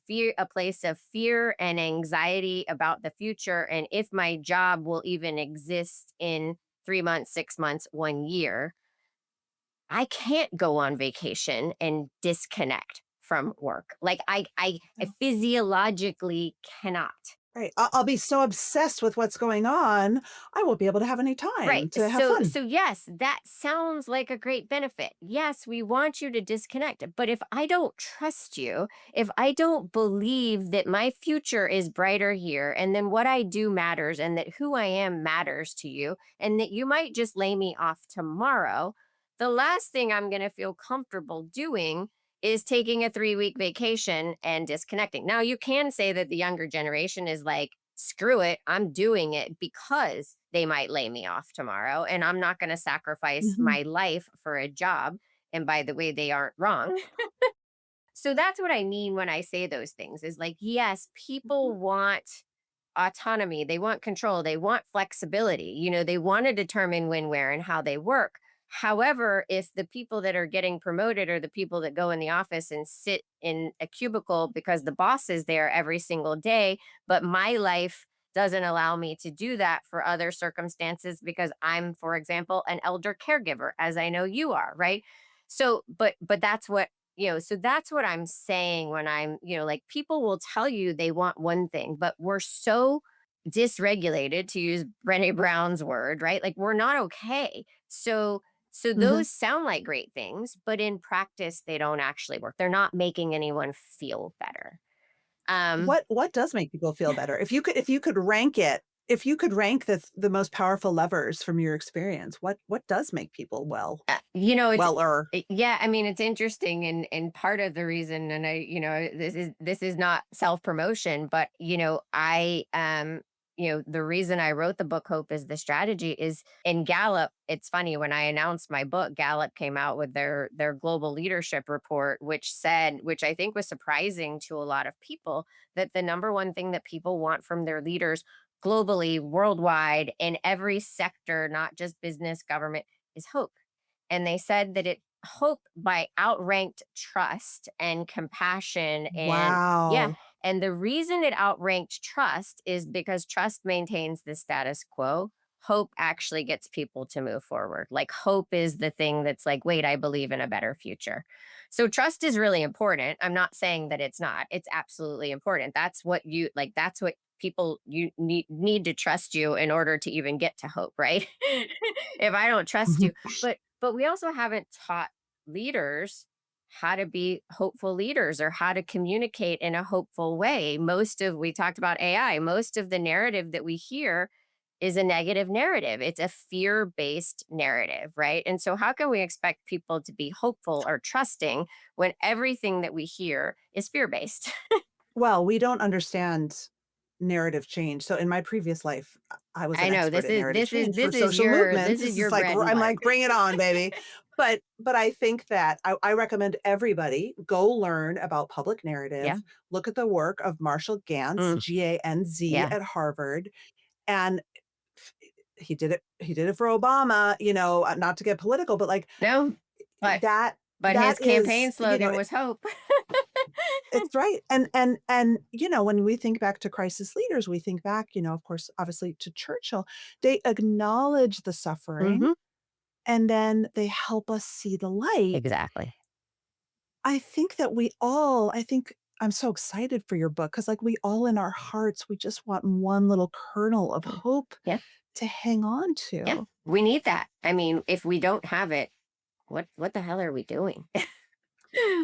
[SPEAKER 2] place of fear and anxiety about the future, and if my job will even exist in 3 months, 6 months, 1 year, I can't go on vacation and disconnect from work. Like I physiologically cannot.
[SPEAKER 1] Right. I'll be so obsessed with what's going on, I won't be able to have any
[SPEAKER 2] Right.
[SPEAKER 1] time to have
[SPEAKER 2] So
[SPEAKER 1] fun.
[SPEAKER 2] yes, that sounds like a great benefit. Yes, we want you to disconnect. But if I don't trust you, if I don't believe that my future is brighter here and then what I do matters and that who I am matters to you and that you might just lay me off tomorrow, the last thing I'm going to feel comfortable doing is taking a 3-week vacation and disconnecting. Now, you can say that the younger generation is like, screw it, I'm doing it because they might lay me off tomorrow and I'm not going to sacrifice
[SPEAKER 1] Mhm,
[SPEAKER 2] my life for a job. And by the way, they aren't wrong. So that's what I mean when I say those things is like, yes,
[SPEAKER 1] mhm.
[SPEAKER 2] people want autonomy, they want control, they want flexibility, they want to determine when, where, and how they work. However, if the people that are getting promoted are the people that go in the office and sit in a cubicle because the boss is there every single day, but my life doesn't allow me to do that for other circumstances because I'm, for example, an elder caregiver, as I know you are, right? So, but that's what, so that's what I'm saying when I'm, like people will tell you they want one thing, but we're so dysregulated, to use Brené Brown's word, right? Like we're not okay. So
[SPEAKER 1] Mhm.
[SPEAKER 2] those sound like great things, but in practice, they don't actually work. They're not making anyone feel better. Um,
[SPEAKER 1] What does make people feel better? If you could rank it, if you could rank the most powerful levers from your experience, what does make people
[SPEAKER 2] it's
[SPEAKER 1] weller?
[SPEAKER 2] yeah. I mean, it's interesting, and part of the reason, and this is not self promotion, but the reason I wrote the book Hope is the Strategy is in Gallup. It's funny, when I announced my book, Gallup came out with their global leadership report, which said, which I think was surprising to a lot of people, that the number one thing that people want from their leaders globally, worldwide, in every sector, not just business, government, is hope. And they said that it hope by outranked trust and compassion. And yeah,
[SPEAKER 1] Wow.
[SPEAKER 2] and the reason it outranked trust is because trust maintains the status quo. Hope actually gets people to move forward. Like hope is the thing that's like, wait, I believe in a better future. So trust is really important. I'm not saying that it's not. It's absolutely important. That's what you like, that's what people you need to trust you in order to even get to hope, right? If I don't trust you, but we also haven't taught leaders how to be hopeful leaders or how to communicate in a hopeful way. We talked about AI, most of the narrative that we hear is a negative narrative. It's a fear-based narrative, right? And so how can we expect people to be hopeful or trusting when everything that we hear is fear-based?
[SPEAKER 1] Well, we don't understand narrative change. So in my previous life, I was
[SPEAKER 2] I
[SPEAKER 1] an
[SPEAKER 2] know
[SPEAKER 1] expert
[SPEAKER 2] this
[SPEAKER 1] at
[SPEAKER 2] is
[SPEAKER 1] narrative
[SPEAKER 2] this is
[SPEAKER 1] change for
[SPEAKER 2] this is
[SPEAKER 1] social
[SPEAKER 2] your
[SPEAKER 1] movements.
[SPEAKER 2] this is
[SPEAKER 1] This
[SPEAKER 2] your
[SPEAKER 1] is like
[SPEAKER 2] bread and
[SPEAKER 1] I'm
[SPEAKER 2] butter.
[SPEAKER 1] like, bring it on, baby. But I think that I recommend everybody go learn about public
[SPEAKER 2] Yeah.
[SPEAKER 1] narrative. Look at the work of Marshall Gantz,
[SPEAKER 2] Mm,
[SPEAKER 1] Ganz,
[SPEAKER 2] yeah.
[SPEAKER 1] at Harvard, and he did it. He did it for Obama. Not to get political, but like
[SPEAKER 2] No, but
[SPEAKER 1] that.
[SPEAKER 2] but
[SPEAKER 1] That
[SPEAKER 2] his campaign
[SPEAKER 1] is,
[SPEAKER 2] slogan was hope.
[SPEAKER 1] it's right. And when we think back to crisis leaders, we think back, of course, obviously to Churchill. They acknowledge the suffering
[SPEAKER 2] Hmm.
[SPEAKER 1] and then they help us see the light.
[SPEAKER 2] Exactly.
[SPEAKER 1] I think I'm so excited for your book because like we all in our hearts, we just want one little kernel of
[SPEAKER 2] Mm.
[SPEAKER 1] hope
[SPEAKER 2] Yeah.
[SPEAKER 1] to hang on
[SPEAKER 2] Yeah.
[SPEAKER 1] to.
[SPEAKER 2] We need that. I mean, if we don't have it, what the hell are we doing?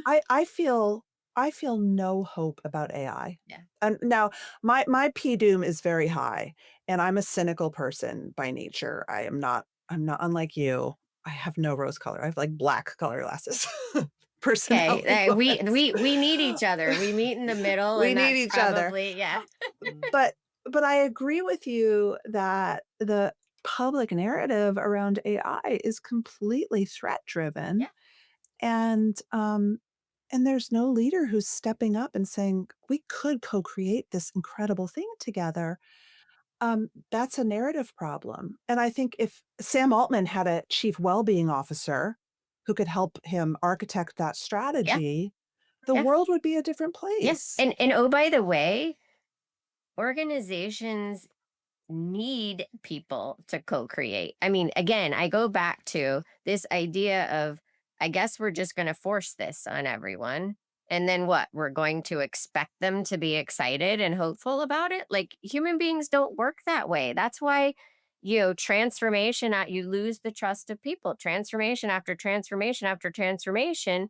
[SPEAKER 1] I feel no hope about AI.
[SPEAKER 2] Yeah.
[SPEAKER 1] And now my P doom is very high, and I'm a cynical person by nature. I'm not unlike you. I have no rose color. I have like black color glasses.
[SPEAKER 2] Okay.
[SPEAKER 1] Personality
[SPEAKER 2] We
[SPEAKER 1] wise.
[SPEAKER 2] we need each other. We meet in the middle,
[SPEAKER 1] We
[SPEAKER 2] and
[SPEAKER 1] need
[SPEAKER 2] that's
[SPEAKER 1] each other.
[SPEAKER 2] probably yeah.
[SPEAKER 1] But I agree with you that the public narrative around AI is completely threat driven.
[SPEAKER 2] Yeah.
[SPEAKER 1] And there's no leader who's stepping up and saying, "We could co-create this incredible thing together." That's a narrative problem, and I think if Sam Altman had a chief wellbeing officer who could help him architect that
[SPEAKER 2] Yeah.
[SPEAKER 1] strategy, the
[SPEAKER 2] Yeah.
[SPEAKER 1] world would be a different
[SPEAKER 2] Yeah.
[SPEAKER 1] place.
[SPEAKER 2] And oh, by the way, organizations need people to co-create. I mean, again, I go back to this idea of, I guess we're just going to force this on everyone. And then what? We're going to expect them to be excited and hopeful about it? Like human beings don't work that way. That's why, transformation, you lose the trust of people. Transformation after transformation after transformation,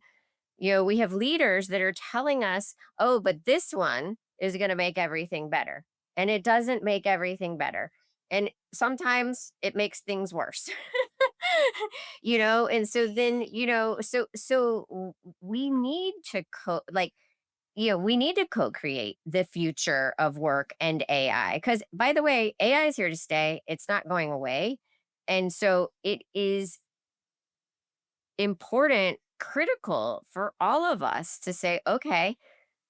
[SPEAKER 2] we have leaders that are telling us, oh, but this one is going to make everything better. And it doesn't make everything better. And sometimes it makes things worse. And so then, we need to we need to co-create the future of work and AI. Because by the way, AI is here to stay. It's not going away. And so it is important, critical for all of us to say, okay,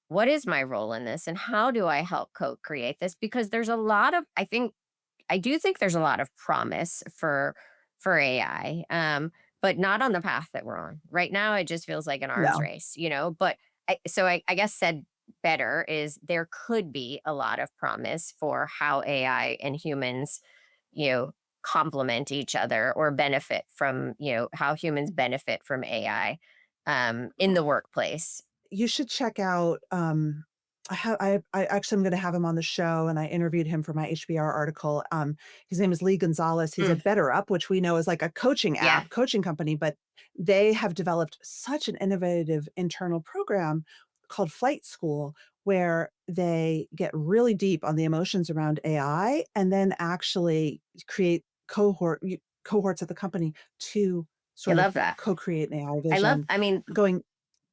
[SPEAKER 2] what is my role in this and how do I help co-create this? Because there's a lot of, I do think there's a lot of promise for AI. but not on the path that we're on. Right now, it just feels like an arms
[SPEAKER 1] No.
[SPEAKER 2] race, But I guess said better is there could be a lot of promise for how AI and humans, you know, complement each other or benefit from, how humans benefit from AI in the workplace.
[SPEAKER 1] You should check out, I actually am gonna have him on the show, and I interviewed him for my HBR article. His name is Lee Gonzalez. He's
[SPEAKER 2] Mm,
[SPEAKER 1] at BetterUp, which we know is like a coaching
[SPEAKER 2] yeah,
[SPEAKER 1] app, coaching company, but they have developed such an innovative internal program called Flight School, where they get really deep on the emotions around AI and then actually create cohorts at the company to
[SPEAKER 2] I
[SPEAKER 1] sort of
[SPEAKER 2] love that.
[SPEAKER 1] co-create an AI vision,
[SPEAKER 2] I mean,
[SPEAKER 1] going,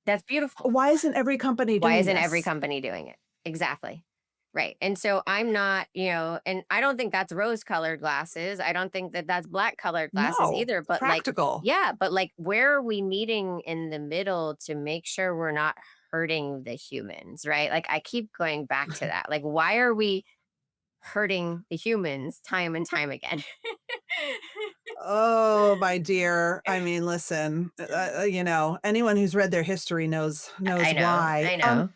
[SPEAKER 2] that's beautiful.
[SPEAKER 1] why isn't every company
[SPEAKER 2] Why
[SPEAKER 1] doing
[SPEAKER 2] isn't every
[SPEAKER 1] this?
[SPEAKER 2] company doing it? Exactly. Right. And so I'm not, and I don't think that's rose colored glasses. I don't think that that's black colored glasses
[SPEAKER 1] No,
[SPEAKER 2] either. But like,
[SPEAKER 1] practical.
[SPEAKER 2] yeah, but like, where are we meeting in the middle to make sure we're not hurting the humans? Right. Like, I keep going back to that. Like, why are we hurting the humans time and time again?
[SPEAKER 1] Oh, my dear. I mean, listen, anyone who's read their history knows
[SPEAKER 2] I know.
[SPEAKER 1] why.
[SPEAKER 2] I know.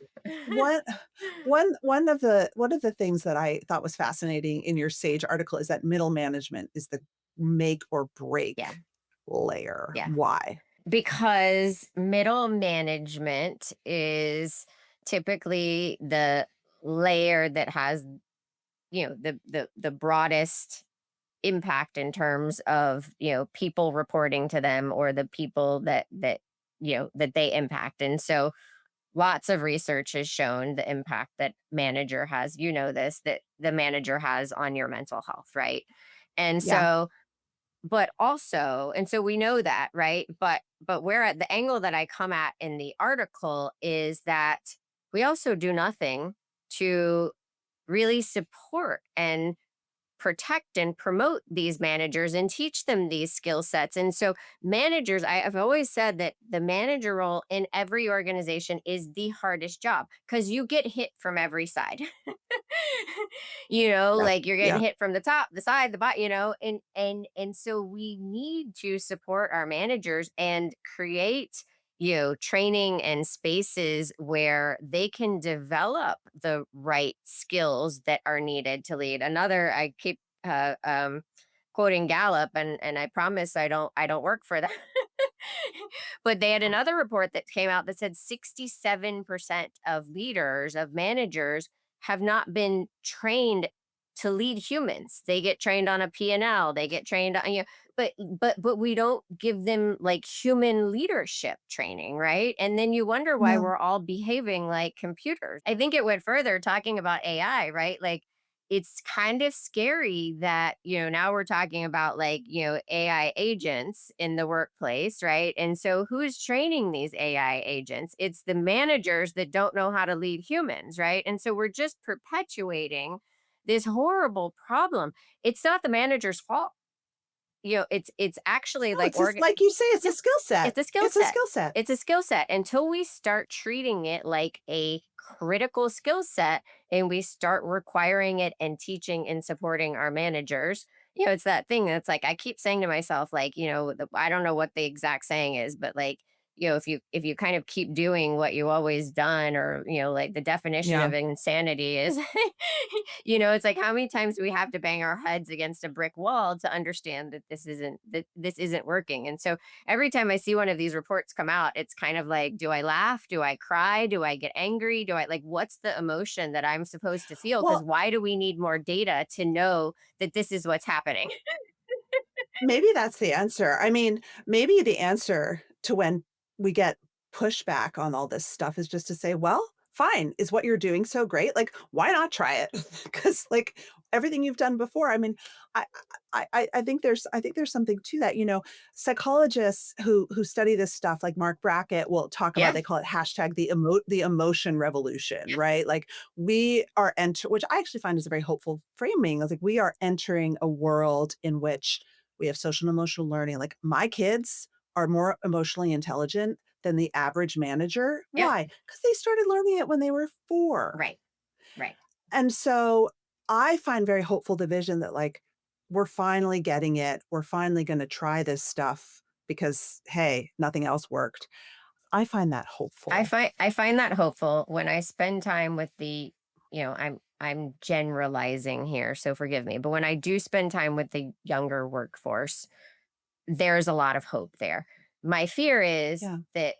[SPEAKER 1] One one of the things that I thought was fascinating in your Sage article is that middle management is the make or
[SPEAKER 2] Yeah.
[SPEAKER 1] break layer.
[SPEAKER 2] Yeah.
[SPEAKER 1] Why?
[SPEAKER 2] Because middle management is typically the layer that has, the broadest impact in terms of, people reporting to them or the people that they impact. And so lots of research has shown the impact that manager has, that the manager has on your mental health, right? And
[SPEAKER 1] Yeah.
[SPEAKER 2] so but also, and so we know that, right? But where at the angle that I come at in the article is that we also do nothing to really support and protect and promote these managers and teach them these skill sets. And so, managers, I've always said that the manager role in every organization is the hardest job because you get hit from every side.
[SPEAKER 1] Yeah.
[SPEAKER 2] Like you're getting
[SPEAKER 1] Yeah.
[SPEAKER 2] hit from the top, the side, the bottom, and so we need to support our managers and create training and spaces where they can develop the right skills that are needed to lead. Another, I keep quoting Gallup, and I promise I don't work for them. But they had another report that came out that said 67% of leaders, of managers, have not been trained to lead humans. They get trained on a P&L, they get trained on, but we don't give them like human leadership training, right? And then you wonder why
[SPEAKER 1] No.
[SPEAKER 2] we're all behaving like computers. I think it went further talking about AI, right? Like it's kind of scary that, now we're talking about like, AI agents in the workplace, right? And so who's training these AI agents? It's the managers that don't know how to lead humans, right? And so we're just perpetuating this horrible problem. It's not the manager's fault. It's actually
[SPEAKER 1] No,
[SPEAKER 2] like
[SPEAKER 1] it's just like you say, it's a skill set.
[SPEAKER 2] it's a skill
[SPEAKER 1] It's a
[SPEAKER 2] set.
[SPEAKER 1] skill set.
[SPEAKER 2] It's a skill set until we start treating it like a critical skill set and we start requiring it and teaching and supporting our managers. It's that thing that's like I keep saying to myself, like, I don't know what the exact saying is, but like, if you kind of keep doing what you always done, or like the definition
[SPEAKER 1] Yeah.
[SPEAKER 2] of insanity is it's like how many times do we have to bang our heads against a brick wall to understand that this isn't working. And so every time I see one of these reports come out, it's kind of like, do I laugh? Do I cry? Do I get angry? Do I like, what's the emotion that I'm supposed to feel? Because
[SPEAKER 1] Well,
[SPEAKER 2] why do we need more data to know that this is what's happening?
[SPEAKER 1] maybe that's the answer. I mean, maybe the answer to when we get pushback on all this stuff is just to say, "Well, fine. Is what you're doing so great? Like, why not try it?" Because like everything you've done before. I mean, I I think there's something to that. Psychologists who study this stuff, like Mark Brackett, will talk about.
[SPEAKER 2] Yeah.
[SPEAKER 1] They call it hashtag the emotion revolution, right? Like we are which I actually find is a very hopeful framing. It's like we are entering a world in which we have social and emotional learning. Like my kids are more emotionally intelligent than the average manager.
[SPEAKER 2] Yep.
[SPEAKER 1] Why? Because they started learning it when they were 4.
[SPEAKER 2] Right. Right.
[SPEAKER 1] And so I find very hopeful the vision that like we're finally getting it. We're finally going to try this stuff because, hey, nothing else worked. I find that hopeful.
[SPEAKER 2] I find that hopeful when I spend time with the, I'm generalizing here, so forgive me, but when I do spend time with the younger workforce, there's a lot of hope there. My fear is
[SPEAKER 1] Yeah.
[SPEAKER 2] that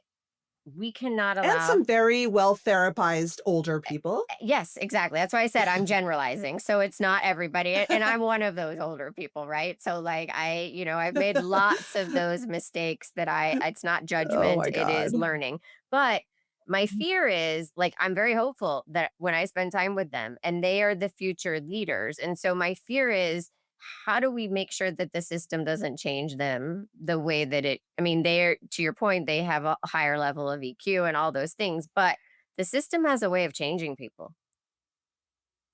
[SPEAKER 2] we cannot
[SPEAKER 1] And some
[SPEAKER 2] allow.
[SPEAKER 1] very well therapized older people.
[SPEAKER 2] Yes, exactly. That's why I said I'm generalizing. So it's not everybody. And I'm one of those older people, right? So like I've made lots of those mistakes that it's not
[SPEAKER 1] Oh
[SPEAKER 2] judgment,
[SPEAKER 1] my
[SPEAKER 2] it is
[SPEAKER 1] God.
[SPEAKER 2] learning. But my fear is like I'm very hopeful that when I spend time with them and they are the future leaders. And so my fear is how do we make sure that the system doesn't change them the way that I mean, they're to your point, they have a higher level of EQ and all those things, but the system has a way of changing people.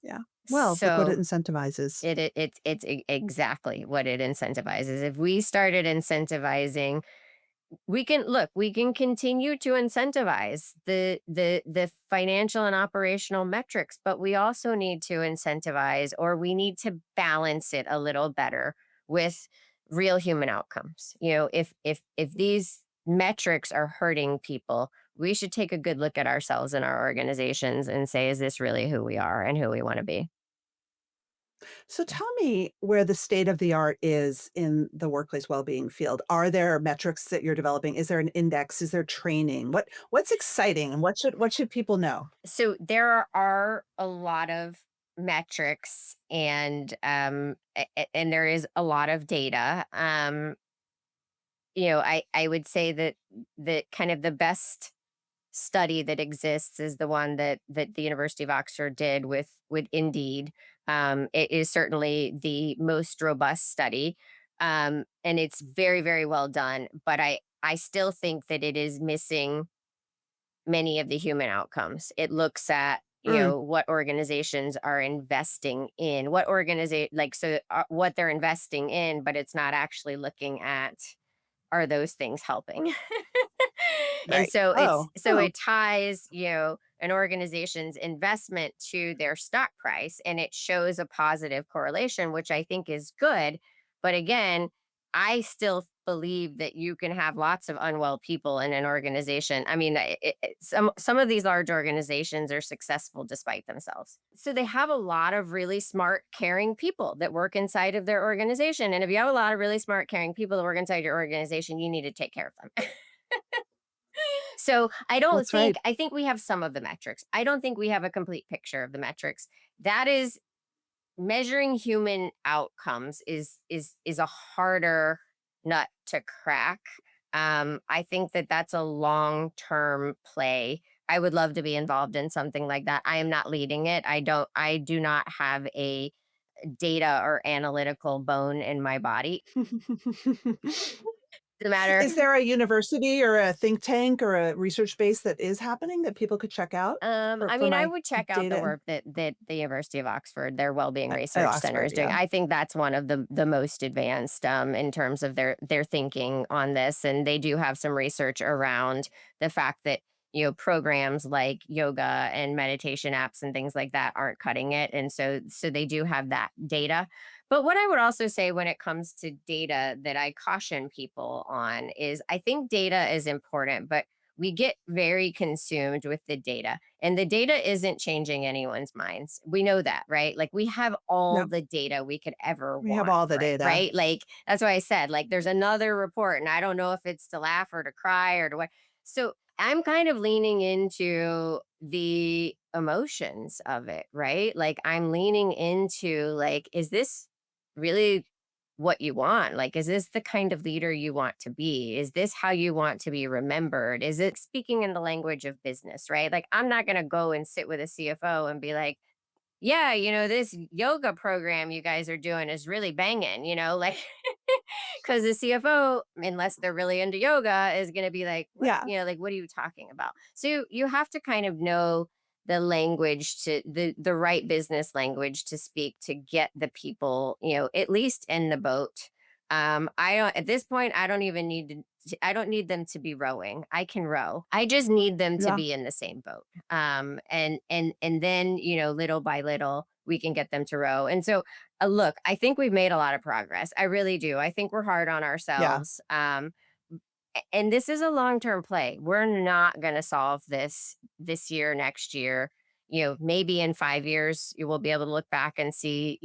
[SPEAKER 1] Yeah. Well, look what it
[SPEAKER 2] So
[SPEAKER 1] incentivizes.
[SPEAKER 2] exactly what it incentivizes. If we started incentivizing, we can continue to incentivize the financial and operational metrics, but we also need to incentivize, or we need to balance it a little better with real human outcomes. If these metrics are hurting people, we should take a good look at ourselves and our organizations and say, is this really who we are and who we want to be?
[SPEAKER 1] So tell me where the state of the art is in the workplace well-being field. Are there metrics that you're developing? Is there an index? Is there training? What's exciting and what should people know?
[SPEAKER 2] So there are a lot of metrics and there is a lot of data. I would say that kind of the best study that exists is the one that the University of Oxford did with Indeed. It is certainly the most robust study, and it's very very well done. But I still think that it is missing many of the human outcomes. It looks at
[SPEAKER 1] Mm,
[SPEAKER 2] what organizations are investing in, what organization like so what they're investing in, but it's not actually looking at are those things helping? And
[SPEAKER 1] right. Oh,
[SPEAKER 2] so
[SPEAKER 1] oh,
[SPEAKER 2] it ties, an organization's investment to their stock price and it shows a positive correlation, which I think is good. But again, I still believe that you can have lots of unwell people in an organization. I mean, some of these large organizations are successful despite themselves. So they have a lot of really smart, caring people that work inside of their organization. And if you have a lot of really smart, caring people that work inside your organization, you need to take care of them. So
[SPEAKER 1] that's right.
[SPEAKER 2] I think we have some of the metrics. I don't think we have a complete picture of the metrics. That is measuring human outcomes is a harder nut to crack. I think that that's a long term play. I would love to be involved in something like that. I am not leading it. I do not have a data or analytical bone in my body. The matter.
[SPEAKER 1] Is there a university or a think tank or a research base that is happening that people could check out
[SPEAKER 2] I
[SPEAKER 1] for
[SPEAKER 2] mean, I
[SPEAKER 1] my
[SPEAKER 2] would check out the
[SPEAKER 1] data
[SPEAKER 2] work that the University of Oxford, their Wellbeing
[SPEAKER 1] at
[SPEAKER 2] Research Center
[SPEAKER 1] Oxford?
[SPEAKER 2] is doing.
[SPEAKER 1] Yeah.
[SPEAKER 2] I think that's one of the most advanced in terms of their thinking on this, and they do have some research around the fact that programs like yoga and meditation apps and things like that aren't cutting it, and so they do have that data. But what I would also say when it comes to data that I caution people on is I think data is important, but we get very consumed with the data and the data isn't changing anyone's minds. We know that, right? Like we have all
[SPEAKER 1] No,
[SPEAKER 2] the data we could ever
[SPEAKER 1] we have
[SPEAKER 2] want,
[SPEAKER 1] all the
[SPEAKER 2] right?
[SPEAKER 1] data.
[SPEAKER 2] Right? Like that's why I said, like, there's another report, and I don't know if it's to laugh or to cry or to what. So I'm kind of leaning into the emotions of it, right? Like I'm leaning into like, is this really what you want? Like, is this the kind of leader you want to be? Is this how you want to be remembered? Is it speaking in the language of business, right? Like, I'm not going to go and sit with a CFO and be like, yeah, this yoga program you guys are doing is really banging, like, because the CFO, unless they're really into yoga, is going to be like, what,
[SPEAKER 1] Yeah.
[SPEAKER 2] like, what are you talking about? So you have to kind of know the language to the right business language to speak to get the people, at least in the boat. I don't, at this point, I don't even need I don't need them to be rowing. I can row. I just need them to
[SPEAKER 1] Yeah.
[SPEAKER 2] be in the same boat. And then little by little we can get them to row. And so look, I think we've made a lot of progress. I really do. I think we're hard on
[SPEAKER 1] Yeah.
[SPEAKER 2] ourselves. And this is a long-term play. We're not going to solve this year, next year. Maybe in 5 years you will be able to look back and see,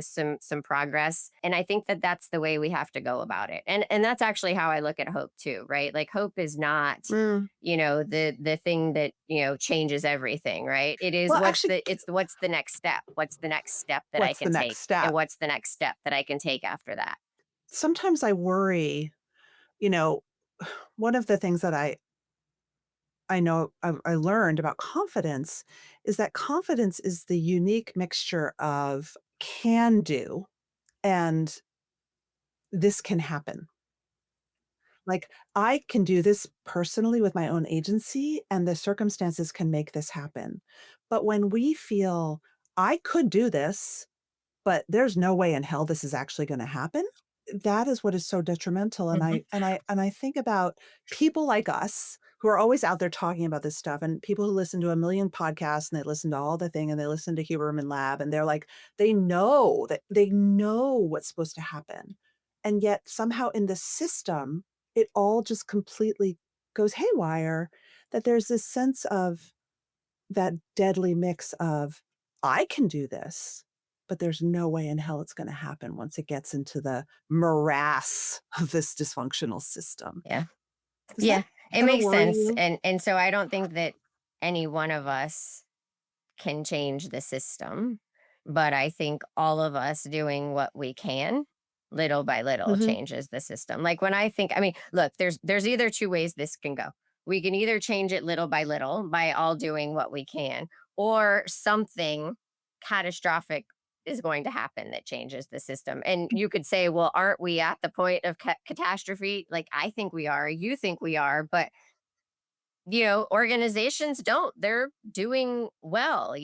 [SPEAKER 2] some progress. And I think that that's the way we have to go about it. And that's actually how I look at hope too, right? Like hope is not,
[SPEAKER 1] Mm.
[SPEAKER 2] the thing that changes everything, right? It is
[SPEAKER 1] Well, actually,
[SPEAKER 2] what's the next step? What's the next step that I
[SPEAKER 1] what's the
[SPEAKER 2] can
[SPEAKER 1] next
[SPEAKER 2] take? And
[SPEAKER 1] step?
[SPEAKER 2] what's the next step that I can take after that?
[SPEAKER 1] Sometimes I worry, you know, one of the things that I know I learned about confidence is that confidence is the unique mixture of can do and this can happen. Like, I can do this personally with my own agency, and the circumstances can make this happen. But when we feel, I could do this, but there's no way in hell this is actually gonna happen, that is what is so detrimental, and
[SPEAKER 2] Mhm.
[SPEAKER 1] I think about people like us who are always out there talking about this stuff, and people who listen to a million podcasts, and they listen to all the thing, and they listen to Huberman Lab, and they're like, they know what's supposed to happen, and yet somehow in the system, it all just completely goes haywire, that there's this sense of that deadly mix of, "I can do this, but there's no way in hell it's gonna happen once it gets into the morass of this dysfunctional system."
[SPEAKER 2] Yeah.
[SPEAKER 1] Does that
[SPEAKER 2] Yeah, it
[SPEAKER 1] ever
[SPEAKER 2] makes
[SPEAKER 1] worry
[SPEAKER 2] sense,
[SPEAKER 1] you?
[SPEAKER 2] and so I don't think that any one of us can change the system, but I think all of us doing what we can, little by little,
[SPEAKER 1] Mhm.
[SPEAKER 2] changes the system. Like, when I mean, look, there's either 2 ways this can go. We can either change it little by little by all doing what we can, or something catastrophic is going to happen that changes the system. And you could say, "Well, aren't we at the point of catastrophe?" Like, I think we are, you think we are, but organizations don't. They're doing well,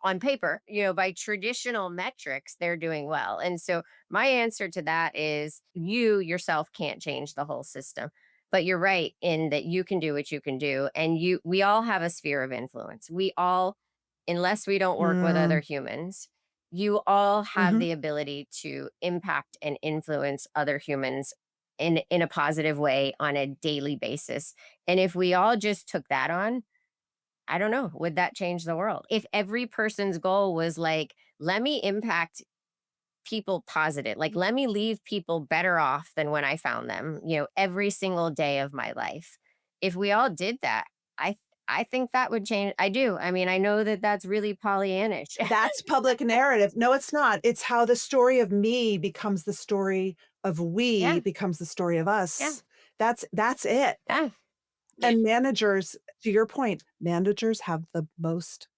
[SPEAKER 2] on paper, by traditional metrics, they're doing well. And so my answer to that is you yourself can't change the whole system. But you're right in that you can do what you can do. And we all have a sphere of influence. We all, unless we don't work with other
[SPEAKER 1] Mm,
[SPEAKER 2] humans, you all have
[SPEAKER 1] mhm.
[SPEAKER 2] the ability to impact and influence other humans in a positive way on a daily basis. And if we all just took that on, I don't know, would that change the world? If every person's goal was like, let me impact people positive, like let me leave people better off than when I found them, every single day of my life. If we all did that, I I think that would change. I do. I mean, I know that that's really Pollyannish.
[SPEAKER 1] That's public narrative. No, it's not. It's how the story of me becomes the story of we,
[SPEAKER 2] Yeah,
[SPEAKER 1] becomes the story of
[SPEAKER 2] yeah,
[SPEAKER 1] us. That's it.
[SPEAKER 2] yeah.
[SPEAKER 1] And managers, to your point, managers have the most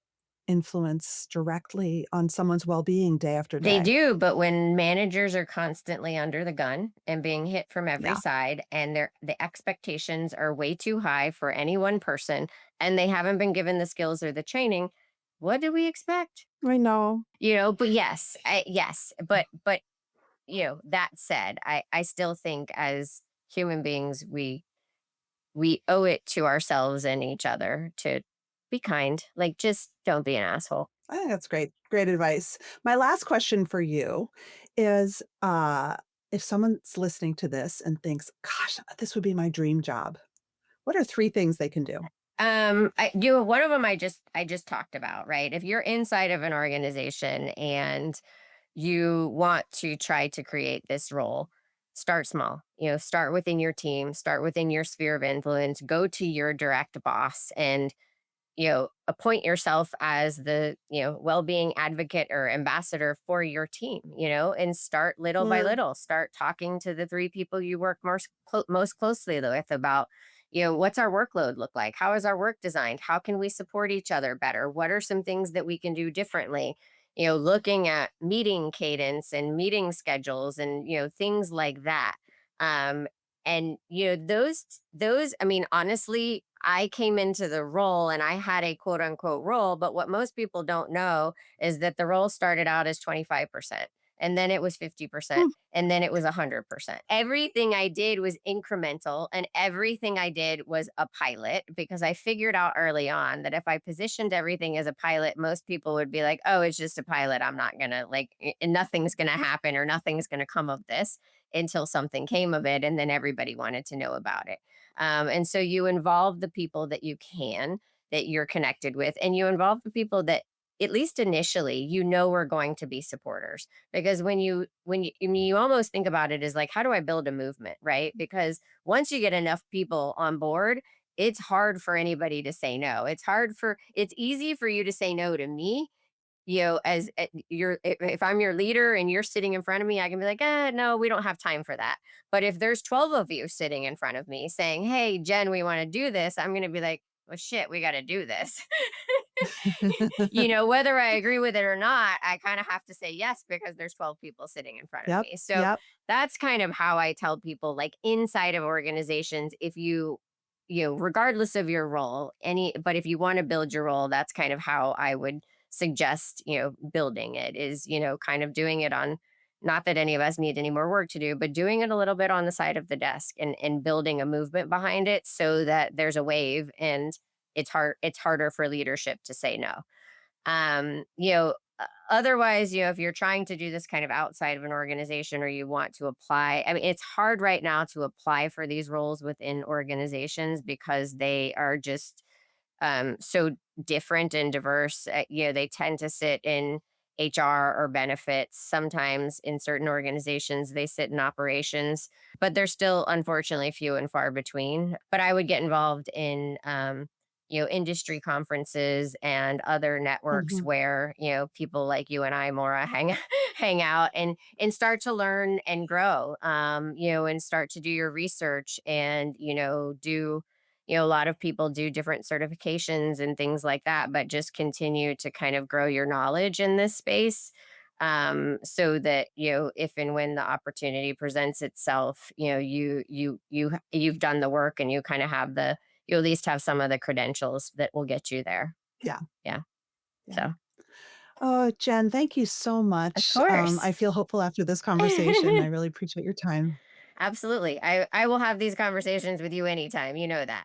[SPEAKER 1] influence directly on someone's well-being day after
[SPEAKER 2] They
[SPEAKER 1] day.
[SPEAKER 2] do, but when managers are constantly under the gun and being hit from every
[SPEAKER 1] Yeah,
[SPEAKER 2] side, and the expectations are way too high for any one person, and they haven't been given the skills or the training, what do we expect?
[SPEAKER 1] I know.
[SPEAKER 2] But yes, but that said, I still think as human beings, we owe it to ourselves and each other to be kind. Like, just don't be an asshole.
[SPEAKER 1] I think that's great. Great advice. My last question for you is, if someone's listening to this and thinks, "Gosh, this would be my dream job," what are 3 things they can do?
[SPEAKER 2] One of them I just talked about, right? If you're inside of an organization and you want to try to create this role, start small. Start within your team, start within your sphere of influence, go to your direct boss and appoint yourself as the, well-being advocate or ambassador for your team, and start little by
[SPEAKER 1] Mm,
[SPEAKER 2] little. Start talking to the 3 people you work most closely with about, what's our workload look like? How is our work designed? How can we support each other better? What are some things that we can do differently? Looking at meeting cadence and meeting schedules and, things like that. Um, and those, I mean, honestly, I came into the role and I had a quote unquote role, but what most people don't know is that the role started out as 25%. and then it was 50%,
[SPEAKER 1] Hmm.
[SPEAKER 2] and then it was 100%. Everything I did was incremental, and everything I did was a pilot, because I figured out early on that if I positioned everything as a pilot, most people would be like, "Oh, it's just a pilot. I'm not going to like nothing's going to happen or nothing's going to come of this," until something came of it, and then everybody wanted to know about it. And so you involve the people that you can, that you're connected with, and you involve the people that, at least initially, are going to be supporters. Because I mean, you almost think about it as like, how do I build a movement, right? Because once you get enough people on board, it's hard for anybody to say no. It's easy for you to say no to me, as if I'm your leader and you're sitting in front of me, I can be like, no, we don't have time for that. But if there's 12 of you sitting in front of me saying, hey, Jen, we want to do this, I'm going to be like, well, shit, we got to do this. Whether I agree with it or not, I kind of have to say yes, because there's 12 people sitting in front of
[SPEAKER 1] Yep.
[SPEAKER 2] me. So
[SPEAKER 1] Yep.
[SPEAKER 2] that's kind of how I tell people, like, inside of organizations, if regardless of your role, but if you want to build your role, that's kind of how I would suggest, building it is, kind of doing it on, not that any of us need any more work to do, but doing it a little bit on the side of the desk, and building a movement behind it so that there's a wave, and it's harder for leadership to say no. Otherwise, if you're trying to do this kind of outside of an organization, or you want to apply, I mean, it's hard right now to apply for these roles within organizations, because they are just so different and diverse. They tend to sit in HR or benefits. Sometimes in certain organizations, they sit in operations, but they're still unfortunately few and far between. But I would get involved in, industry conferences and other networks
[SPEAKER 1] Mhm.
[SPEAKER 2] where, people like you and I, Morra, hang out, and start to learn and grow, and start to do your research, and, a lot of people do different certifications and things like that, but just continue to kind of grow your knowledge in this space, so that, if and when the opportunity presents itself, you've done the work, and you at least have some of the credentials that will get you there.
[SPEAKER 1] Yeah.
[SPEAKER 2] Yeah.
[SPEAKER 1] Yeah.
[SPEAKER 2] So,
[SPEAKER 1] Oh, Jen, thank you so
[SPEAKER 2] of
[SPEAKER 1] much.
[SPEAKER 2] course.
[SPEAKER 1] I feel hopeful after this conversation. I really appreciate your time.
[SPEAKER 2] Absolutely. I will have these conversations with you anytime. You know that.